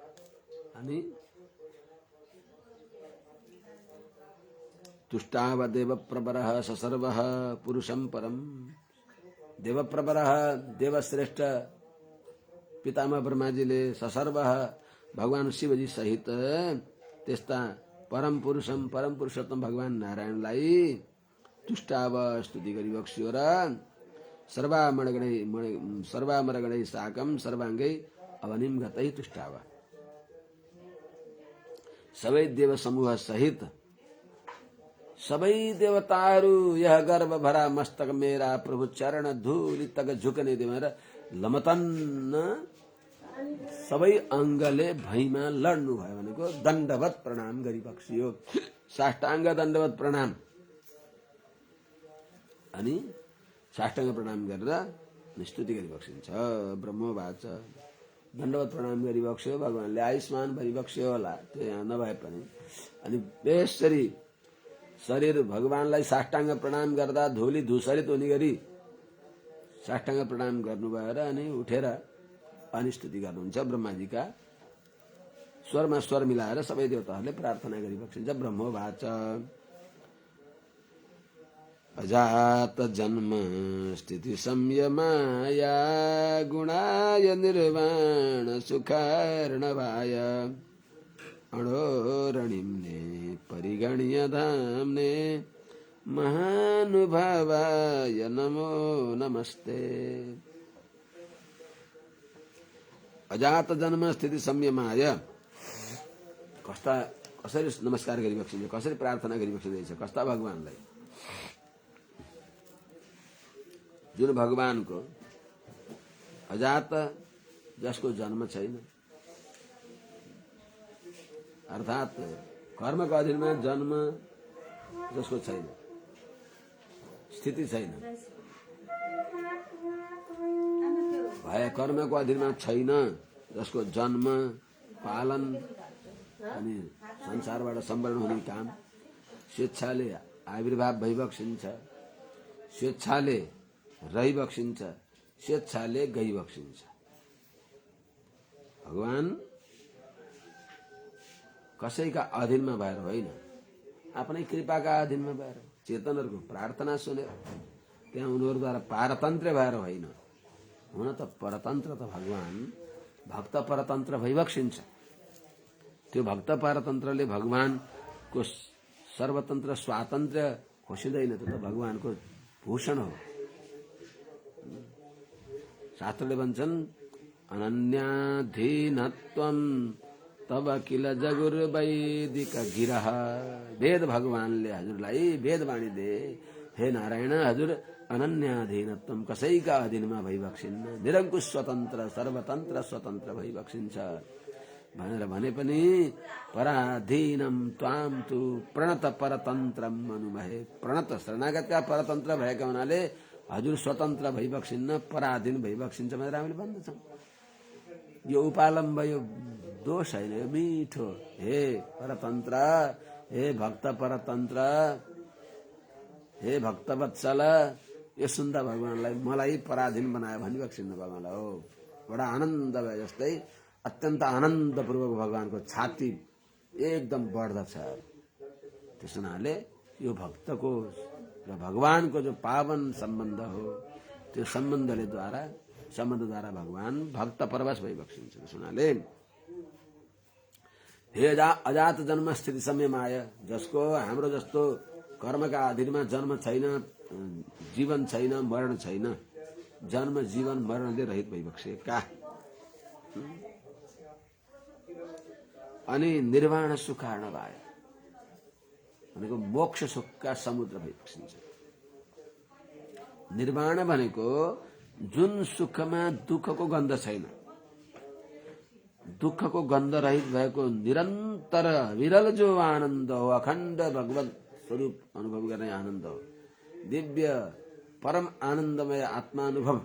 अनि तुष्टाव देवप्रवरः ससर्वः पुरुषं परम देवप्रवरः देवश्रेष्ठ पितामह ब्रह्माजीले ससर्वः भगवान शिवजी सहित त्यस्ता परम पुरुषोत्तम भगवान नारायणलाई तुष्टाव स्तुति गरी बक्सियो र सर्वामरगणै साकम सर्वाङ्गै अवनिम गतै तुष्टाव सबै देव समूह सहित सबै देवताहरू यह गर्व भरा मस्तक मेरा प्रभु चरण धूलि तक झुकने देवर लमतन्न सबै अङ्गले भैमा लड्नु भयो भनेको दण्डवत प्रणाम गरी बक्सियो साष्टाङ्ग दण्डवत प्रणाम अनि साष्टाङ्ग प्रणाम गरेर स्तुति गरी बक्सिन्छ ब्रह्मवाच दण्डवत प्रणाम गरी बक्स्यो भगवानले आयुष्मान भरी बक्स्यो होला त्यो यहाँ नभए पनि अनि बेसरी शरीर भगवानलाई साष्टाङ्ग प्रणाम गर्दा धुली धुसरित हुने गरी साष्टाङ्ग प्रणाम गर्नुभयो र अनि उठेर अनि स्तुति गर्नुहुन्छ ब्रह्माजीका स्वरमा स्वर मिलाएर सबै देवताहरूले प्रार्थना गरी बक्सिन्छ ब्रह्मवाच अजात जन्म स्थिति संयमाया गुणाय निर्वाण सुखार्णवाय अणोरणिम्ने परिगण्य धाम्ने महानुभावाय नमो नमस्ते अजात जन्म स्थिति संयमाय कसरी नमस्कार गरी बक्सिन्छ कसरी प्रार्थना गरी बक्सिँदैछ कस्ता भगवानलाई जुन भगवानको अजात जसको जन्म छैन अर्थात कर्मको अधीनमा जन्म जसको छैन स्थिति छैन भए कर्मको अधीनमा छैन जसको जन्म पालन अनि संसारबाट सम्वरण हुने काम स्वेच्छाले आविर्भाव भइबक्सिन्छ स्वेच्छाले रहिबक्सिन्छ स्वेच्छाले गइबक्सिन्छ भगवान कसैका अधीनमा भएर होइन आफ्नै कृपाका अधीनमा भएर चेतनहरूको प्रार्थना सुनेर त्यहाँ उनीहरूद्वारा पारतन्त्र भएर होइन हुन त परतन्त्र त भगवान भक्त परतन्त्र भइबक्सिन्छ त्यो भक्त परतन्त्रले भगवानको सर्वतन्त्र स्वातन्त्र्य खोसिँदैन त्यो त भगवानको भूषण हो शास्त्रले भन्छन् अनन्याधीनत्वम तब किल जगुर वैदिक गिरह वेद भगवानले हजुरलाई वेदवाणी दे हे नारायण हजुर अनन्याधीनत्वम कसैका अधीनमा भइबक्सिन्न, निरङ्कुश स्वतन्त्र सर्वतन्त्र स्वतन्त्र भइबक्सिन्छ भनेर भने पनि पराधीनम त्वाम तु प्रणत परतन्त्रम अनुमहे। प्रणत शरणागतका परतन्त्र भएका हुनाले हजुर स्वतन्त्र भइबक्सिन्न, पराधीन भइबक्सिन्छ भनेर हामीले भन्दछौँ। यो उपालम्ब, यो दोष होइन, यो मिठो। हे परतन्त्र, हे भक्त परतन्त्र, हे भक्तवत्सल, यो सुन्दा भगवानलाई मलाई पराधीन बनायो भनिबक्सिन्न भगवानलाई हो। बडा आनन्द भयो, जस्तै अत्यन्त आनन्दपूर्वक भगवानको छाती एकदम बढ्दछ। त्यस हुनाले यो भक्तको र भगवानको जो पावन सम्बन्ध हो, त्यो सम्बन्धद्वारा भगवान भक्त परवश भइबक्सिन्छ। त्यस हुनाले हे अजात जन्म स्थिति समयमाय, जसको हाम्रो जस्तो कर्मका अधीनमा जन्म छैन, जीवन छैन, मरण छैन, जन्म जीवन मरणले रहित भइबक्सेका, अनि निर्वाण सुखार्ण भए भनेको मोक्ष सुखका समुद्र भइबक्सिन्छ। निर्वाण भनेको जुन सुखमा दुःखको गन्ध छैन, दुःखको गन्ध रहित भएको निरन्तर विरल जो आनन्द हो, अखण्ड भगवत स्वरूप अनुभव गर्ने आनन्द हो, दिव्य परम आनन्दमय आत्मानुभव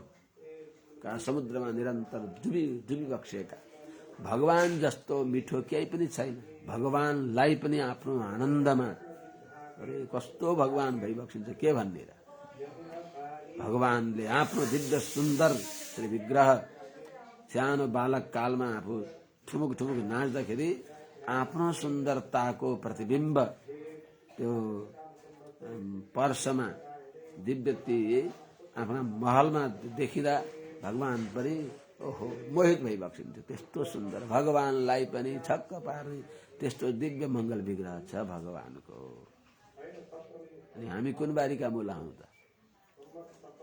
का समुद्रमा निरन्तर डुबी बक्सेका भगवान जस्तो मिठो केही पनि छैन। भगवानलाई पनि आफ्नो आनन्दमा अरे कस्तो भगवान भइबक्सिन्छ के भन्ने र। भगवानले आफ्नो दिव्य सुन्दर श्री विग्रह सानो बालक कालमा आफू ठुमुक ठुमुक नाच्दाखेरि आफ्नो सुन्दरताको प्रतिबिम्ब त्यो पर्समा दिव्यती आफ्ना महलमा देखिँदा भगवान पनि ओहो मोहित भइबक्सिन्थ्यो। त्यस्तो सुन्दर भगवानलाई पनि छक्क पार्ने त्यस्तो दिव्य मङ्गल विग्रह छ भगवानको। अनि हामी कुन बारीका मूला हौं त?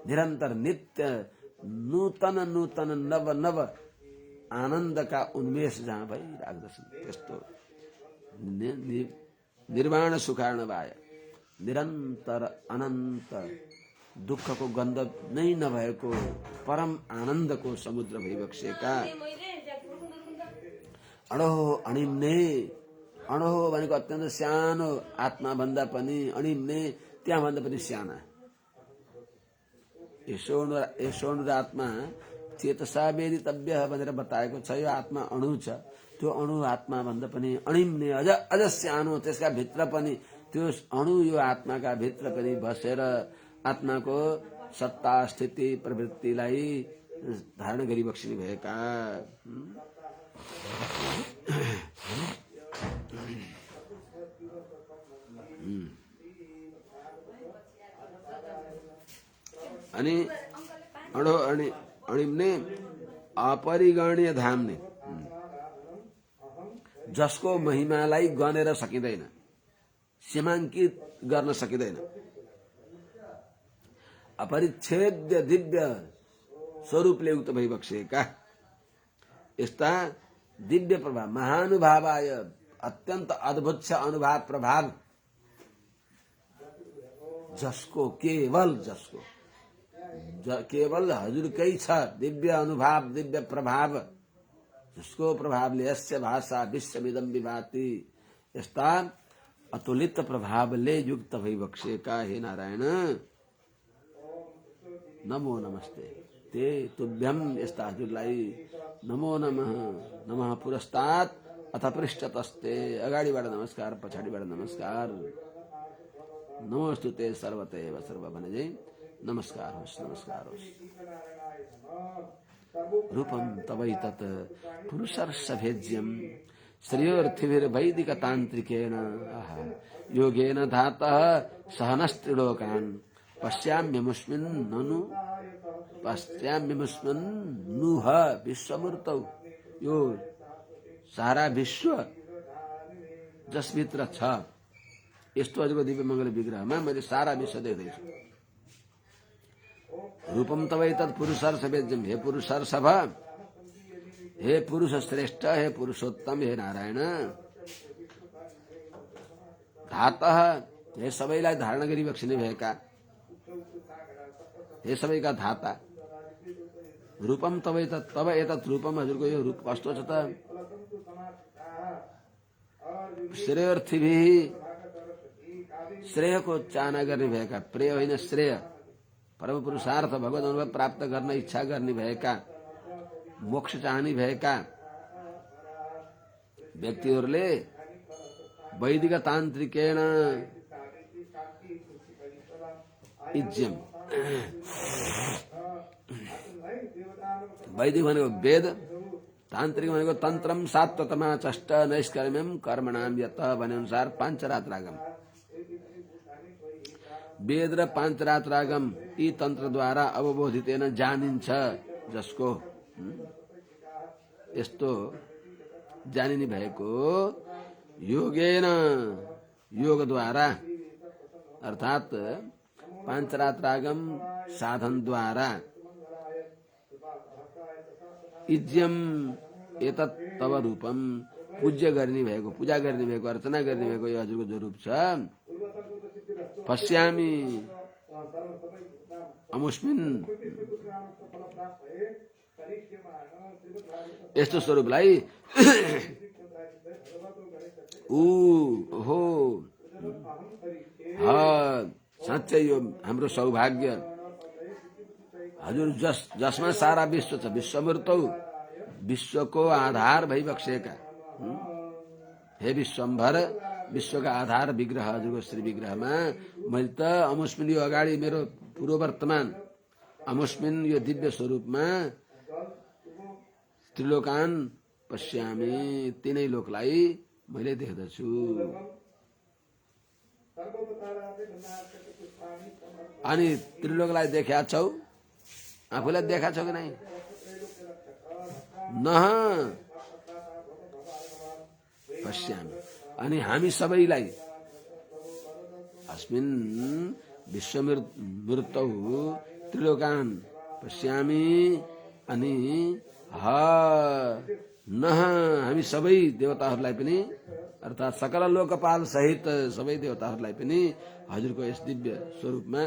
निरन्तर नित्य नूतन नूतन नव नव आनन्दका उन्मेष जहाँ भइराख्दछन् त्यस्तो निर्वाण सुखार्ण वाय, निरन्तर अनन्त दुःखको गन्ध नै नभएको परम आनन्दको समुद्र भइबक्सेका अणोह अणिम्ने। अणोह भनेको अत्यन्त सानो आत्मा भन्दा पनि, अणिम्ने त्यहाँ भन्दा पनि साना। यसो आत्मा चेतसा वेदितव्य भनेर बताएको छ। यो आत्मा अणु छ, त्यो अणु आत्मा भन्दा पनि अणिम्ने अझ सानो। त्यसका भित्र पनि त्यो अणु यो आत्माका भित्र पनि बसेर आत्माको सत्ता स्थिति प्रवृत्तिलाई धारण गरिबक्सिने भएका अनि अणिम्ने अपरिगणीय धामने, जसको महिमालाई गनेर सकिँदैन, सीमाङ्कित गर्न सकिँदैन। अपरिच्छेद्य दिव्य स्वरूपले युक्त भइबक्सेका यस्ता दिव्य प्रभाव महानुभावाय, अत्यन्त अद्भुत छ अनुभाव प्रभाव, जसको केवल हजुरकै छ दिव्य अनुभाव दिव्य प्रभाव, जसको प्रभावले यस्य भाषा विश्वमिदं विभाति, यस्ता अतुलित प्रभावले युक्त भइबक्सेका हे नारायण नमो नमस्ते ते तुभ्यम। यस्ता हजुरलाई नमो नमः। नमः पुरस्तात् अथ पृष्ठतस्ते, अगाडिबाट नमस्कार पछाडिबाट नमस्कार। नमोस्तुते सर्वतैव सर्व भने चाहिँ नमस्कार होस्, नमस्कार होस्। रूपम तवैतत् पुरुषर्षभेज्यम श्रेयोर्थिभिर्वैदिक तान्त्रिकेन योगेन धातः सहनस्त्रिलोकान् पश्याम्यमुष्मिन् नुह विश्वमूर्तौ। यो सारा विश्व जसभित्र छ यस्तो हजुरको दिव्य मङ्गल विग्रहमा मैले सारा विश्व देख्दैछु। रूपम तवैतत् पुरुषर्षभेज्यम, हे पुरुषर्षभ, हे पुरुष श्रेष्ठ, हे पुरुषोत्तम, हे नारायण। धातः, हे सबैलाई धारण गरिबक्सिने भएका, हे सबैका धाता रूपम तब एतत् रूपम हजुरको यो रूप कस्तो छ त श्रेयर्थी श्रेयको चाहना गर्ने भएका प्रेय होइन श्रेय परम पुरुषार्थ भगवत अनुभव प्राप्त गर्न इच्छा गर्ने भएका मोक्ष चाहने भएका व्यक्तिहरूले वैदिक तान्त्रिकेण इज्यम वैदिक भनेको वेद तान्त्रिक भनेको तन्त्रम सात्वतमा चष्ट नैष्कर्म्यम कर्मणाम यत भने अनुसार पाञ्चरात्रागम वेद र पाञ्चरात्रागम यी तन्त्रद्वारा अवबोधितेन जानिन्छ जसको यस्तो जानिने भएको योगेन योगद्वारा अर्थात पाञ्चरात्रागम साधनद्वारा इज्यम एतत् तव रूपम पूज्य गर्ने भएको पूजा गर्ने भएको अर्चना गर्ने भएको यो हजुरको जो रूप छ पश्यामी अमुस्मिन यस्तो स्वरूपलाई हो साँच्चै यो हाम्रो सौभाग्य हजुर जसमा सारा विश्व छ विश्वमूर्तौ विश्वको आधार भइबक्सेका हे विश्वम्भर विश्वका आधार विग्रह हजुरको श्री विग्रहमा मैले त अमुस्मिन यो अगाडि मेरो पूर्व वर्तमान अमुस्मिन यो दिव्य स्वरूपमा त्रिलोकान पश्यामी तीनै लोकलाई मैले देख्दछु अनि त्रिलोकलाई देखा छौ आफूलाई देखा छौ कि नै न पश्यामी अनि हामी सबैलाई अस्मिन् विश्वमूर्तौ त्रिलोकान पश्यामी अनि न हामी सबै देवताहरूलाई पनि अर्थात सकल लोकपाल सहित सबै देवताहरूलाई पनि हजुरको यस दिव्य स्वरूपमा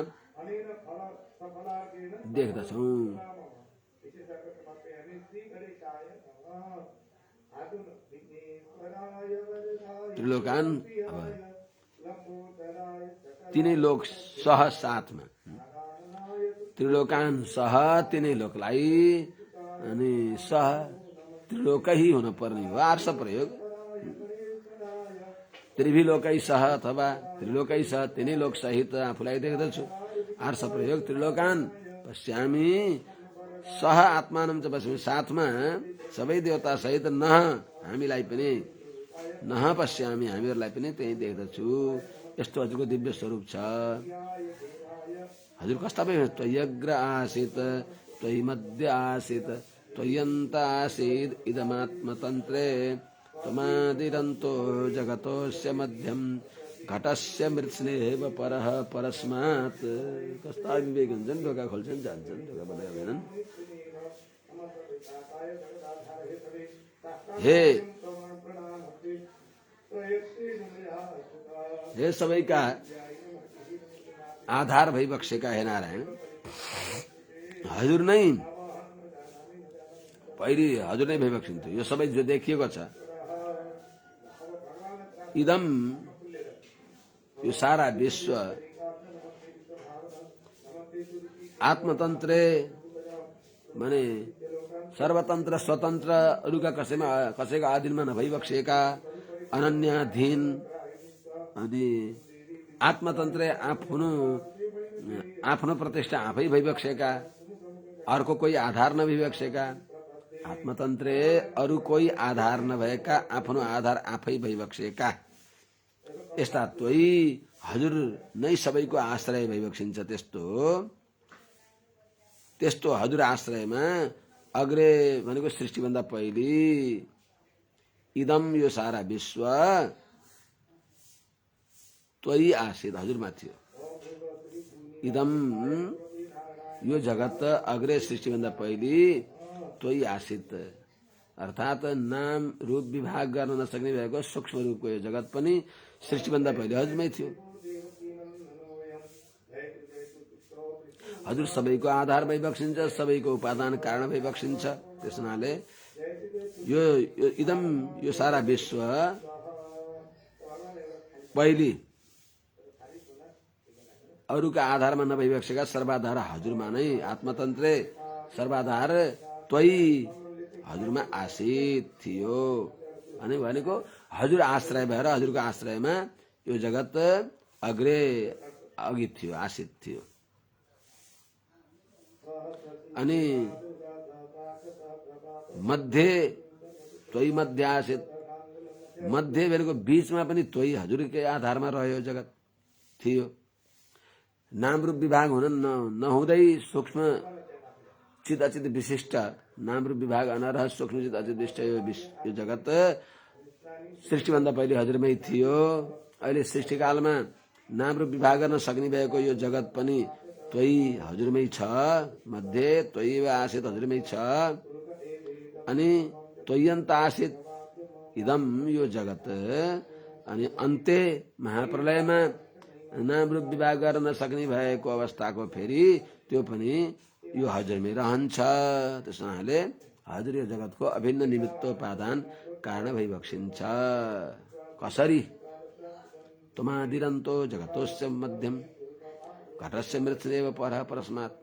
देख्दछौँ त्रिलोकान तीनै लोक सह साथमा त्रिलोकान सह तीनै लोकलाई अनि सह त्रिलोकै हुन पर्ने हो आर्ष प्रयोग त्रिभिलोकै सह अथवा त्रिलोकै सह तीनै लोक सहित आफूलाई देख्दछु आर्ष प्रयोग त्रिलोकान पश्यामी सह आत्मानम च पश्यामी साथमा सबै देवता सहित न हामीलाई पनि न पश्यामी हामीहरूलाई पनि त्यही देख्दछु यस्तो हजुरको दिव्य स्वरूप छ हजुर कस्ता भए त्वयग्र आसीत त्वयि मध्य आसीत त्वयन्त आसीद इदमात्मतन्त्रे त्वमादिरन्तो जगतोस्य मध्यम घटस्य मृत्स्नेव परः परस्मात् कस्ता विवेक हुन्छन् ढोका खोल्छन् जान्छन् ढोका बनाउँदैनन् हे सबैका आधार भइबक्सेका हे नारायण हजुर नै पहिले हजुर नै भइबक्सिन्थ्यो यो सबै जो देखिएको छ इदम यो सारा विश्व आत्मतन्त्रे माने सर्वतन्त्र स्वतन्त्रहरूका कसैका अधीनमा नभइबक्सेका अनन्याधीन अनि आत्मतन्त्रे आफ्नो प्रतिष्ठा आफै भइबक्सेका अर्को कोही आधार नभइबक्सेका आत्मतन्त्रे अरू कोही आधार नभएका आफ्नो आधार आफै भइबक्सेका यस्ता त्वयि हजुर नै सबैको आश्रय भइबक्सिन्छ त्यस्तो हजुर आश्रयमा अग्रे भनेको सृष्टिभन्दा पहिले इदम यो सारा विश्व त्वयि आसीत हजुरमा थियो इदम यो जगत अग्रे सृष्टिभन्दा पहिले त्वयि आसीत अर्थात नाम रूप विभाग गर्न नसक्ने भएको सूक्ष्म रूपको यो जगत पनि सृष्टिभन्दा पहिले हजुरमै थियो हजुर सबैको आधार भई बक्सिन्छ, सबैको उपादान कारण भई बक्सिन्छ। त्यस हुनाले यो इदम यो सारा विश्व पहिले अरूका आधारमा नभइबक्सेका सर्वाधार हजुरमा नै आत्मतन्त्रे सर्वाधार त्वयी हजुरमा आश्रित थियो। अनि भनेको हजुर आश्रय भएर हजुरको आश्रयमा यो जगत अघि थियो, आश्रित थियो। अनि मध्य त्वयी मध्य आश्रित, मध्य भनेको बीचमा पनि त्वयी हजुरकै आधारमा रह्यो जगत थियो। नाम रूप विभाग हुन नहुँदै सूक्ष्म चित अचित विशिष्ट नाम रूप विभाग अनरह सूक्ष्म चित अचित विशिष्ट यो जगत सृष्टिभन्दा पहिले हजुरमै थियो। अहिले सृष्टिकालमा नाम रूप विभाग गर्न सक्ने भएको यो जगत पनि त्वयी हजुरमै छ, मध्य त्वयी आश्रित हजुरमै छ। अनि त्वय्यन्त आश्रित इदम यो जगत, अनि अन्त्य महाप्रलयमा नाम रूप विभाग गर्न नसक्ने भएको अवस्थाको फेरि त्यो पनि यो हजुरमै रहन्छ। त्यस हुनाले हजुर यो जगतको अभिन्न निमित्तोपादान कारण भइबक्सिन्छ। कसरी? त्वमादिरन्तो जगतोस्य मध्यम घटस्य मृत्युदेव परः परस्मात्।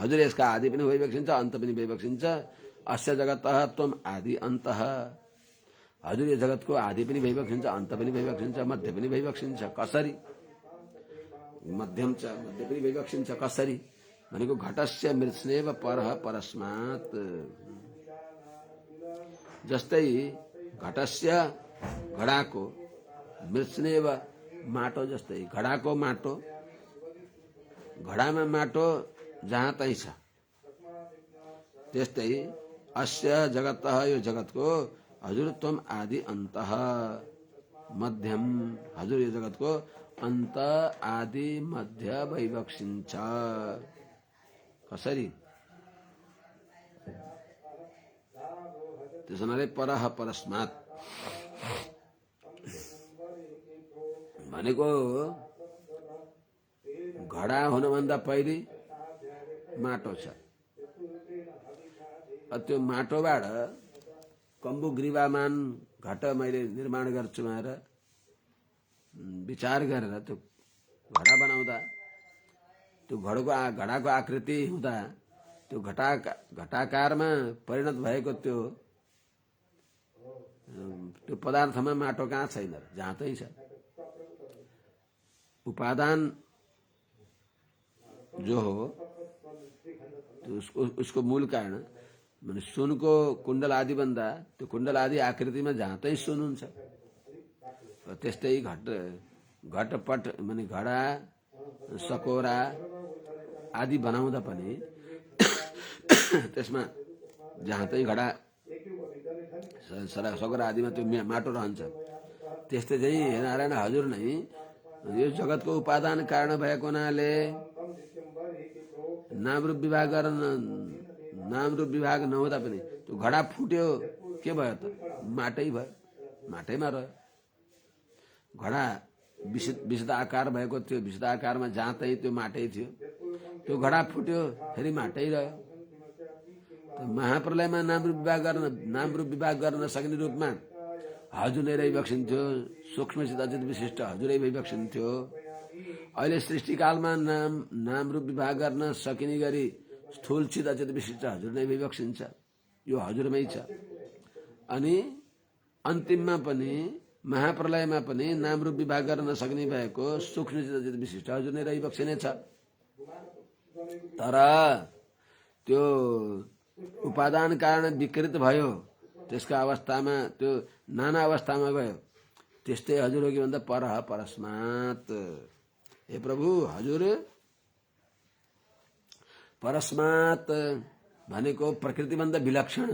हजुर यसका आदि पनि भइबक्सिन्छ, अन्त पनि भइबक्सिन्छ। अस्य जगतः त्वम आदि अन्तः। हजुर यो जगतको आदि पनि भइबक्सिन्छ, अन्त पनि भइबक्सिन्छ, मध्य पनि भइबक्सिन्छ। कसरी? मध्यम च मध्य पनि भइबक्सिन्छ। कसरी भनेको घटस्य मृत्युदेव परः परस्मात्। जस्तै घटस्य घडाको, मृत्युदेव माटो जस्तै, घडाको माटो, घडामा माटो जहाँ तै छ, त्यस्तै अस्य जगतः यो जगतको हजुर त्वम आदि अन्तः मध्यम, हजुर यो जगतको अन्त आदि मध्य भइबक्सिन्छ। कसरी? त्यसो हुनाले परः परस्मात् भनेको घडा हुनुभन्दा पहिले माटो छ। त्यो माटोबाट कम्बु ग्रीवामान घट मैले निर्माण गर्छु भनेर विचार गरेर त्यो घडा बनाउँदा त्यो घडाको आकृति हुँदा त्यो घटाकारमा परिणत भएको त्यो पदार्थमा माटो कहाँ छैन, जहाँ तै छ। उपादान जो हो उसको मूल कारण माने सुनको कुण्डल आदि बन्दा त्यो कुण्डल आदि आकृतिमा जहाँ तै सुन हुन्छ। त्यस्तै घटपट माने घडा सकोरा आदि बनाउँदा पनि त्यसमा जहाँ तै घडा सकोरा आदिमा त्यो माटो रहन्छ। त्यस्तै चाहिँ हे नारायण हजुर नै यो जगतको उपादान कारण भएको हुनाले नाम रूप विभाग नहुँदा पनि त्यो घडा फुट्यो, के भयो त? माटै भयो, माटैमा रह्यो। घडा विशुद्ध आकार भएको थियो, विशुद्ध आकारमा जहाँ तै त्यो माटै थियो, त्यो घडा फुट्यो फेरि माटै रह्यो। महाप्रलयमा नाम रूप विभाग गर्न नसक्ने रूपमा हजुर नै रहिबक्सिन्थ्यो, सूक्ष्मसित अचित विशिष्ट हजुरै भइबक्सिन्थ्यो। अहिले सृष्टिकालमा नाम रूप विभाग गर्न सकिने गरी स्थूलसित अचित विशिष्ट हजुर नै भइबक्सिन्छ, यो हजुरमै छ। अनि अन्तिममा पनि महाप्रलयमा पनि नाम रूप विभाग गर्न नसक्ने भएको सूक्ष्मसित अचित विशिष्ट हजुर नै रहिबक्सिनेछ। तर त्यो उपादान कारण विकृत भयो, त्यसका अवस्थामा त्यो नाना अवस्थामा गयो। त्यस्तै हजुर हो कि भन्दा परः परस्मात्। हे प्रभु हजुर परस्मात् भनेको प्रकृतिभन्दा विलक्षण,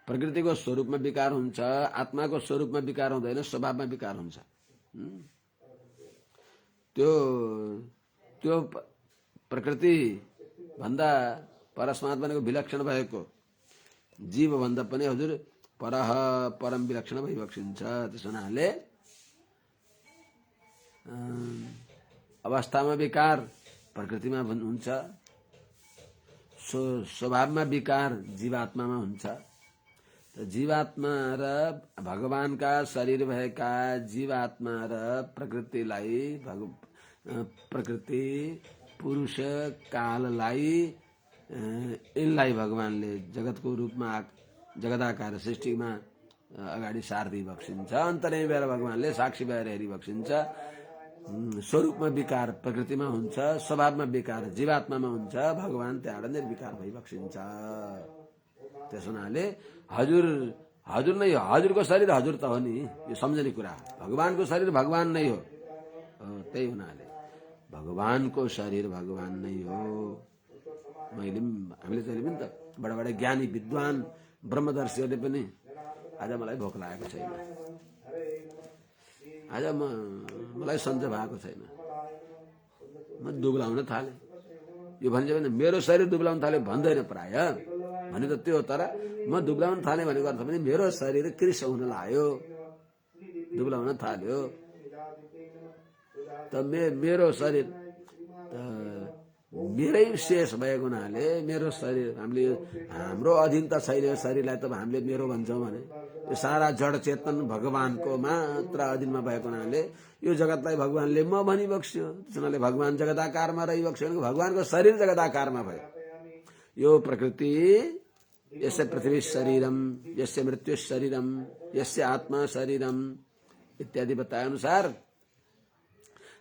प्रकृतिको स्वरूपमा विकार हुन्छ, आत्माको स्वरूपमा विकार हुँदैन, स्वभावमा विकार हुन्छ। त्यो प्रकृति भन्दा परस्मात् भनेको विलक्षण भएको जीव भन्दा पनि हजुर परः परम विलक्षण भइबक्सिन्छ। त्यसो हुनाले अवस्थामा विकार प्रकृतिमा हुन्छ, स्वभावमा विकार जीवात्मामा हुन्छ। जीवात्मा र भगवानका शरीर भएका जीवात्मा र प्रकृतिलाई प्रकृति पुरुष काललाई यिनलाई भगवानले जगतको रूपमा जगदाकार सृष्टिमा अगाडि सार्दै बक्सिन्छ। अन्तर्यामी भएर भगवानले साक्षी भएर हेरिबक्सिन्छ। स्वरूपमा विकार प्रकृतिमा हुन्छ, स्वभावमा विकार जीवात्मामा हुन्छ, भगवान त्यहाँबाट निर्विकार भइबक्सिन्छ। त्यस हुनाले हजुर नै हो, हजुरको शरीर हजुर त हो नि, यो सम्झने कुरा। भगवानको शरीर भगवान नै हो। त्यही हुनाले भगवानको शरीर भगवान नै हो। हामीले जहिले पनि त बडा बडा ज्ञानी विद्वान ब्रह्मदर्शीहरूले पनि आज मलाई भोक लागेको छैन, आज मलाई सन्चो भएको छैन, म दुब्लाउन थालेँ, यो भन्छ भने मेरो शरीर दुब्लाउन थाल्यो भन्दैन प्राय, भने त त्यो। तर म दुब्लाउन थालेँ भनेको अर्थ पनि मेरो शरीर कृश हुन लाग्यो, दुब्लाउन थाल्यो। त मेरो शरीर मेरै शेष भएको हुनाले मेरो शरीर हाम्रो अधीन त छैन। शरीरलाई त हामीले मेरो भन्छौँ भने यो सारा जड चेतन भगवानको मात्र अधीनमा भएको हुनाले यो जगतलाई भगवानले म भनिबक्स्यो। त्यसैले भगवान जगदाकारमा रहिबक्स्यो भने भगवानको शरीर जगदाकारमा भयो। यो प्रकृति यस्य पृथ्वी शरीरम यस्य मृत्यु शरीरम यस्य आत्मा शरीरम इत्यादि बताए अनुसार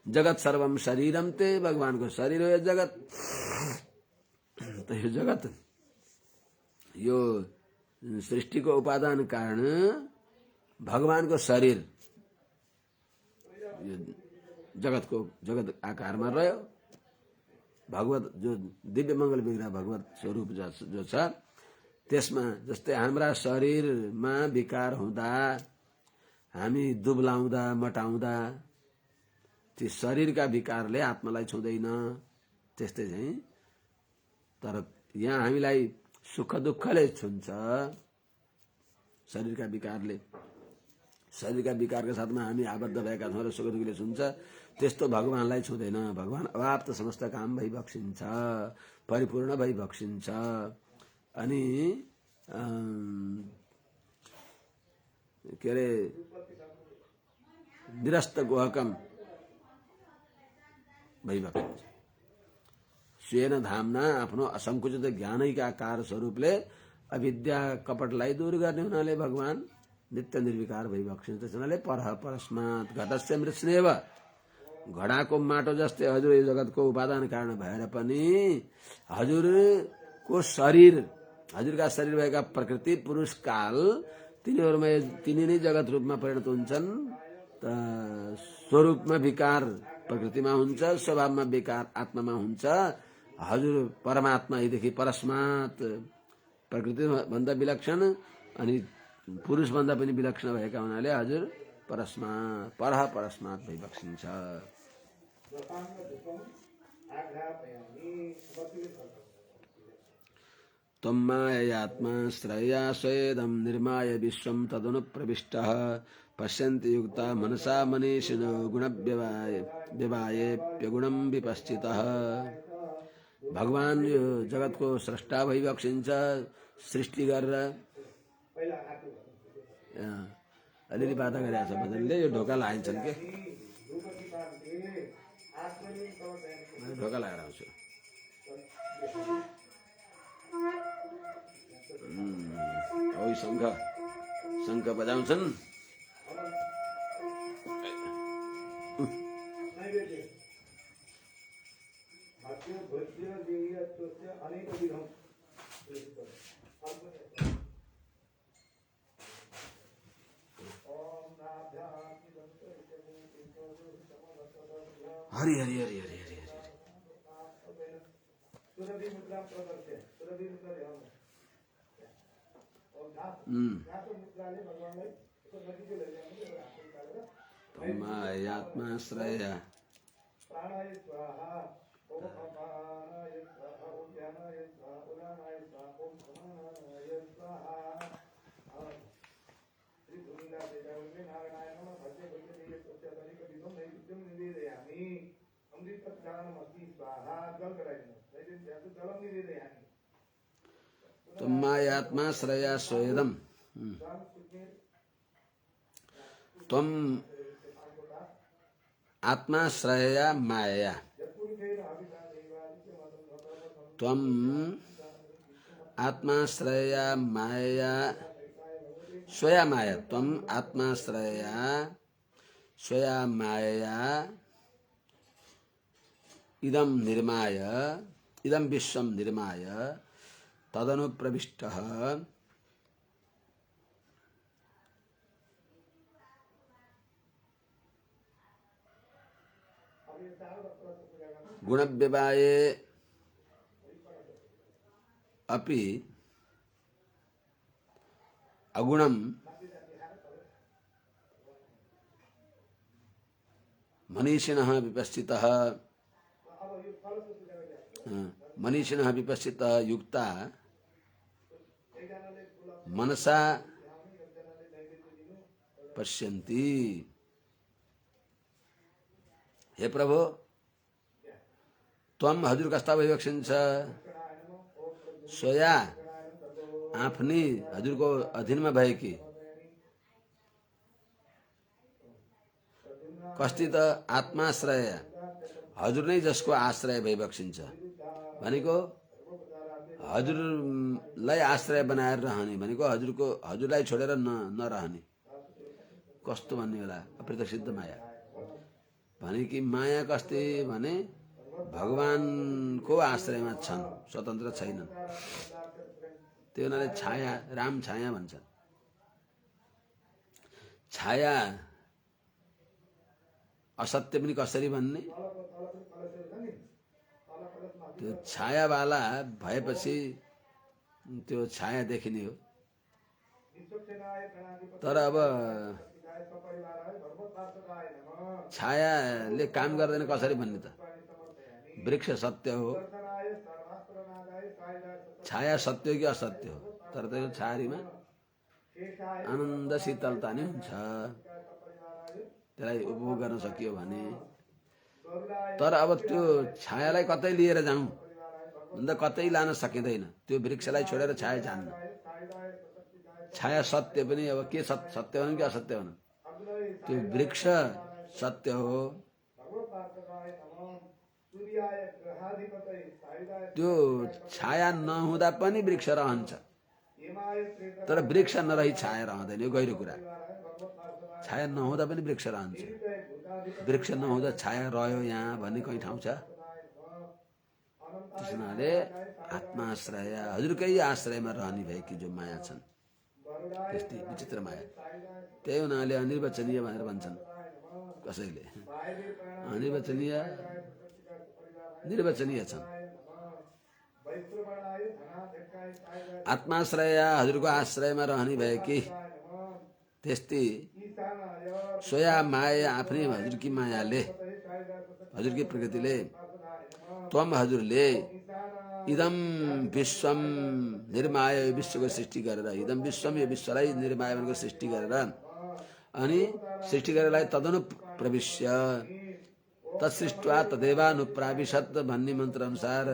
जगत सर्वम शरीरम ते भगवानको शरीर हो यो जगत। त यो जगत यो सृष्टिको उपादान कारण भगवानको शरीर यो जगत आकारमा रह्यो। भगवत जो दिव्य मङ्गल विग्रह भगवत स्वरूप जो छ त्यसमा जस्तै हाम्रा शरीरमा विकार हुँदा हामी दुब्लाउँदा मटाउँदा ती शरीरका विकारले आत्मालाई छुँदैन। त्यस्तै चाहिँ तर यहाँ हामीलाई सुख दुःखले छुन्छ, शरीरका विकारले। शरीरका विकारका साथमा हामी आबद्ध भएका छौँ र सुख दुःखले छुन्छ। त्यस्तो भगवानलाई छुँदैन। भगवान अवाप्त समस्त काम भइबक्सिन्छ, परिपूर्ण भइबक्सिन्छ। अनि के अरे निरस्त गुहकम भइबक्सिन्छ। स्वेन धामना आफ्नो असंकुचित ज्ञानैका आकार स्वरूपले अविद्या कपटलाई दूर गर्ने हुनाले भगवान नित्य निर्विकार भइबक्सिन्छ। त्यसैले परह परस्मात् घटस्य मृत्स्नेव, घडाको माटो जस्तै हजुर यो जगतको उपादान कारण भएर पनि हजुरको शरीर, हजुरका शरीर भएका प्रकृति पुरुष काल तिनीहरूमा तिनी नै जगत रूपमा परिणत हुन्छन्। त स्वरूपमा विकार प्रकृतिमा हुन्छ, स्वभावमा विकार आत्मामा हुन्छ। हजुर परमात्मा यदेखि परस्मात् प्रकृति भन्दा विलक्षण अनि पुरुष भन्दा पनि विलक्षण भएका हुनाले हजुर परह परस्मात् भइबक्सिन्छ। त्वं माययात्मा श्रयया स्वेदं निर्माय विश्वं तदनुप्रविष्टः पश्यन्ति युक्ता मनसा मनीषिणो गुणव्यवायेऽप्यगुणं विपश्चितः। भगवान यो जगतको स्रष्टा भइबक्सिन्छ सृष्टि गरेर। अलिअलि बाधा गरिरहेको छ भजनले, यो ढोका लगाइन्छन् के, ढोका लगाएर आउँछु। शङ्ख बजाउँछन्। हरि हरि हरि हरि हरि आत्माश्रय त्वं मायात्मा श्रया स्वेदम त्वं आत्मा श्रया माया त्वं आत्मा श्रया माया स्वया माया त्वं आत्मा श्रया स्वया माया इदं निर्माय इदं विश्वं निर्माय तदनुप्रविष्टः गुणव्यवाये अपि अगुणं मनीषिणः विपश्चितः मनीषिणः विपश्चितः युक्ता मनसा पश्यन्ति। हे प्रभु त्वम हजुर कस्ता भइबक्सिन्छ स्वया आफ्नी हजुरको अधीनमा भएकी कस्ती त आत्माश्रय हजुर नै जसको आश्रय भइबक्सिन्छ भनेको हजुरलाई आश्रय बनाएर रहने भनेको हजुरलाई छोडेर नरहने कस्तो भन्ने होला अप्रत्यक्ष माया भने कि माया कस्ती भने भगवानको आश्रयमा छन् स्वतन्त्र छैनन् त्यो हुनाले छाया राम छाया भन्छन्। छाया असत्य पनि कसरी भन्ने त्यो छायावाला भएपछि त्यो छाया देखिने हो तर अब छायाले काम गर्दैन कसरी भन्ने त वृक्ष सत्य हो छाया सत्य हो कि असत्य हो तर त्यो छायामा आनन्द शीतलता नै हुन्छ त्यसलाई उपभोग गर्न सकियो भने तर अब त्यो छायालाई कतै लिएर जाउँ भन्दा कतै लान सकिँदैन त्यो वृक्षलाई छोडेर छाया जान्न छाया सत्य पनि अब के सत्य भनौँ कि असत्य भनौँ त्यो वृक्ष सत्य हो त्यो छाया नहुँदा पनि वृक्ष रहन्छ तर वृक्ष नरही छाया रहँदैन यो गहिरो कुरा छाया नहुँदा पनि वृक्ष रहन्छ वृक्ष नहुँदा छाया रह्यो यहाँ भन्ने कहीँ ठाउँ छ त्यस हुनाले आत्माश्रय हजुरकै आश्रयमा रहने भएकी जो माया छन् त्यस्तै विचित्र माया त्यही हुनाले अनिर्वचनीय भनेर भन्छन् कसैले निर्वचनीय छन् आत्माश्रय हजुरको आश्रयमा रहने भएकी त्यस्तै स्वया माया आफ्नै हजुरकी मायाले हजुरकी प्रकृतिले त्वम हजुरले इदम विश्वम निर्माय विश्वको सृष्टि गरेर इदम विश्वम यो विश्वलाई निर्माय भनेको सृष्टि गरेर अनि सृष्टि गरेरलाई तदनु प्रविश्य तत्सृष्ट्वा तदेवानुप्राविशत भन्ने मन्त्र अनुसार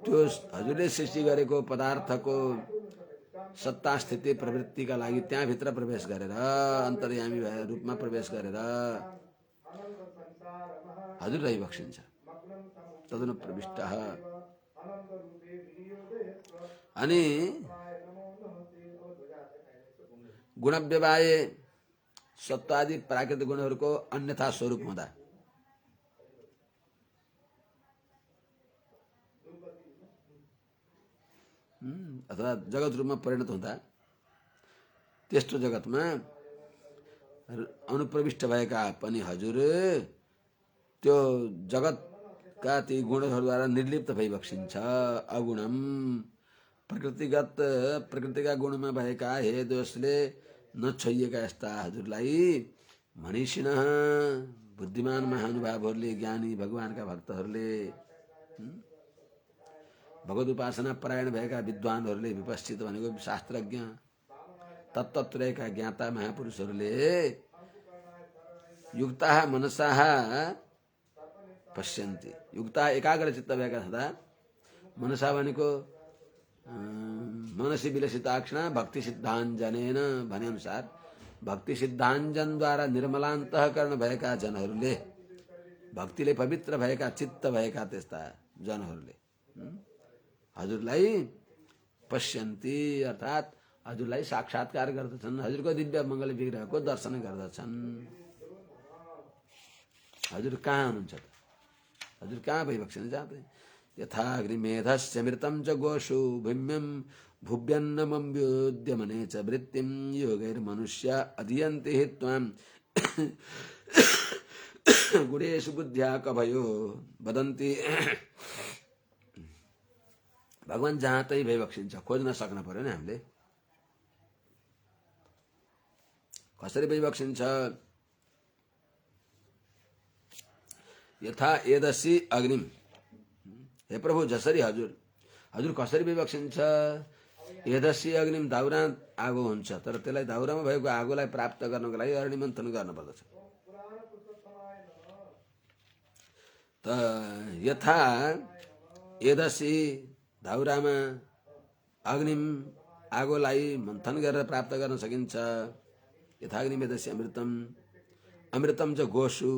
त्यो हजुरले सृष्टि गरेको पदार्थको सत्ता स्थिति प्रवृत्तिका लागि त्यहाँभित्र प्रवेश गरेर अन्तर्यामी भएर रूपमा प्रवेश गरेर हजुर रहिबक्सिन्छ तदनु प्रविष्ट अनि गुणव्यवाये सत्वादि प्राकृतिक गुणहरूको अन्यथा स्वरूप हुँदा अथवा जगत रूपमा परिणत हुँदा त्यस्तो जगतमा अनुप्रविष्ट भएका पनि हजुर त्यो जगतका ती गुणहरूद्वारा निर्लिप्त भइबक्सिन्छ अगुणम प्रकृतिका गुणमा भएका हे दोषले नछोइएका यस्ता हजुरलाई मनीषिण बुद्धिमान महानुभावहरूले ज्ञानी भगवानका भक्तहरूले भगवत उपासना परायण भएका विद्वानहरूले विपश्चित भनेको शास्त्रज्ञ तत्त्वत्रयका ज्ञाता महापुरुषहरूले युक्ता मनसा पश्यन्ति युक्ता एकाग्र चित्त भएका छँदा मनसा भनेको मनसी विलसिताक्षणा भक्ति सिद्धाञ्जनेन भने अनुसार भक्ति सिद्धाञ्जनद्वारा निर्मलान्तःकरण भएका जनहरूले, भक्तिले पवित्र भएका चित्त भएका त्यस्ता जनहरूले हजुरलाई पश्यन्ति अर्थात् हजुरलाई साक्षात्कार गर्दछन्, हजुरको दिव्य मङ्गल विग्रहको दर्शन गर्दछन्। हजुर कहाँ हुनुहुन्छ त? हजुर कहाँ भइबक्सिन जाँदै? यथा अग्निमेधस्य मृतं च गोषु भूम्यं भुव्यन्नमम्ब्युद्यमने च वृत्तिं योगैर्मनुष्य अधीयन्ते हि त्वां गुणेषु बुद्ध्या कभयो वदन्ति। भगवान जहाँ तै भइबक्सिन्छ, खोज्न सक्न पर्यो नि हामीले। कसरी भइबक्सिन्छ? यथा एदसी अग्निम, हे प्रभु जसरी हजुर कसरी भइबक्सिन्छ? एदसी अग्निम, दाउरा आगो हुन्छ, तर त्यसलाई दाउरामा भएको आगोलाई प्राप्त गर्नको लागि अग्नि मन्थन गर्नुपर्दछ। त यथा एदसी, दाउरामा अग्निम, आगोलाई मन्थन गरेर प्राप्त गर्न सकिन्छ। यथाग्निम एदस्य अमृतम, अमृतम च गोषु,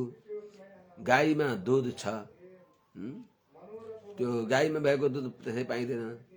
गाईमा दुध छ, त्यो गाईमा भएको दुध त्यसै पाइँदैन।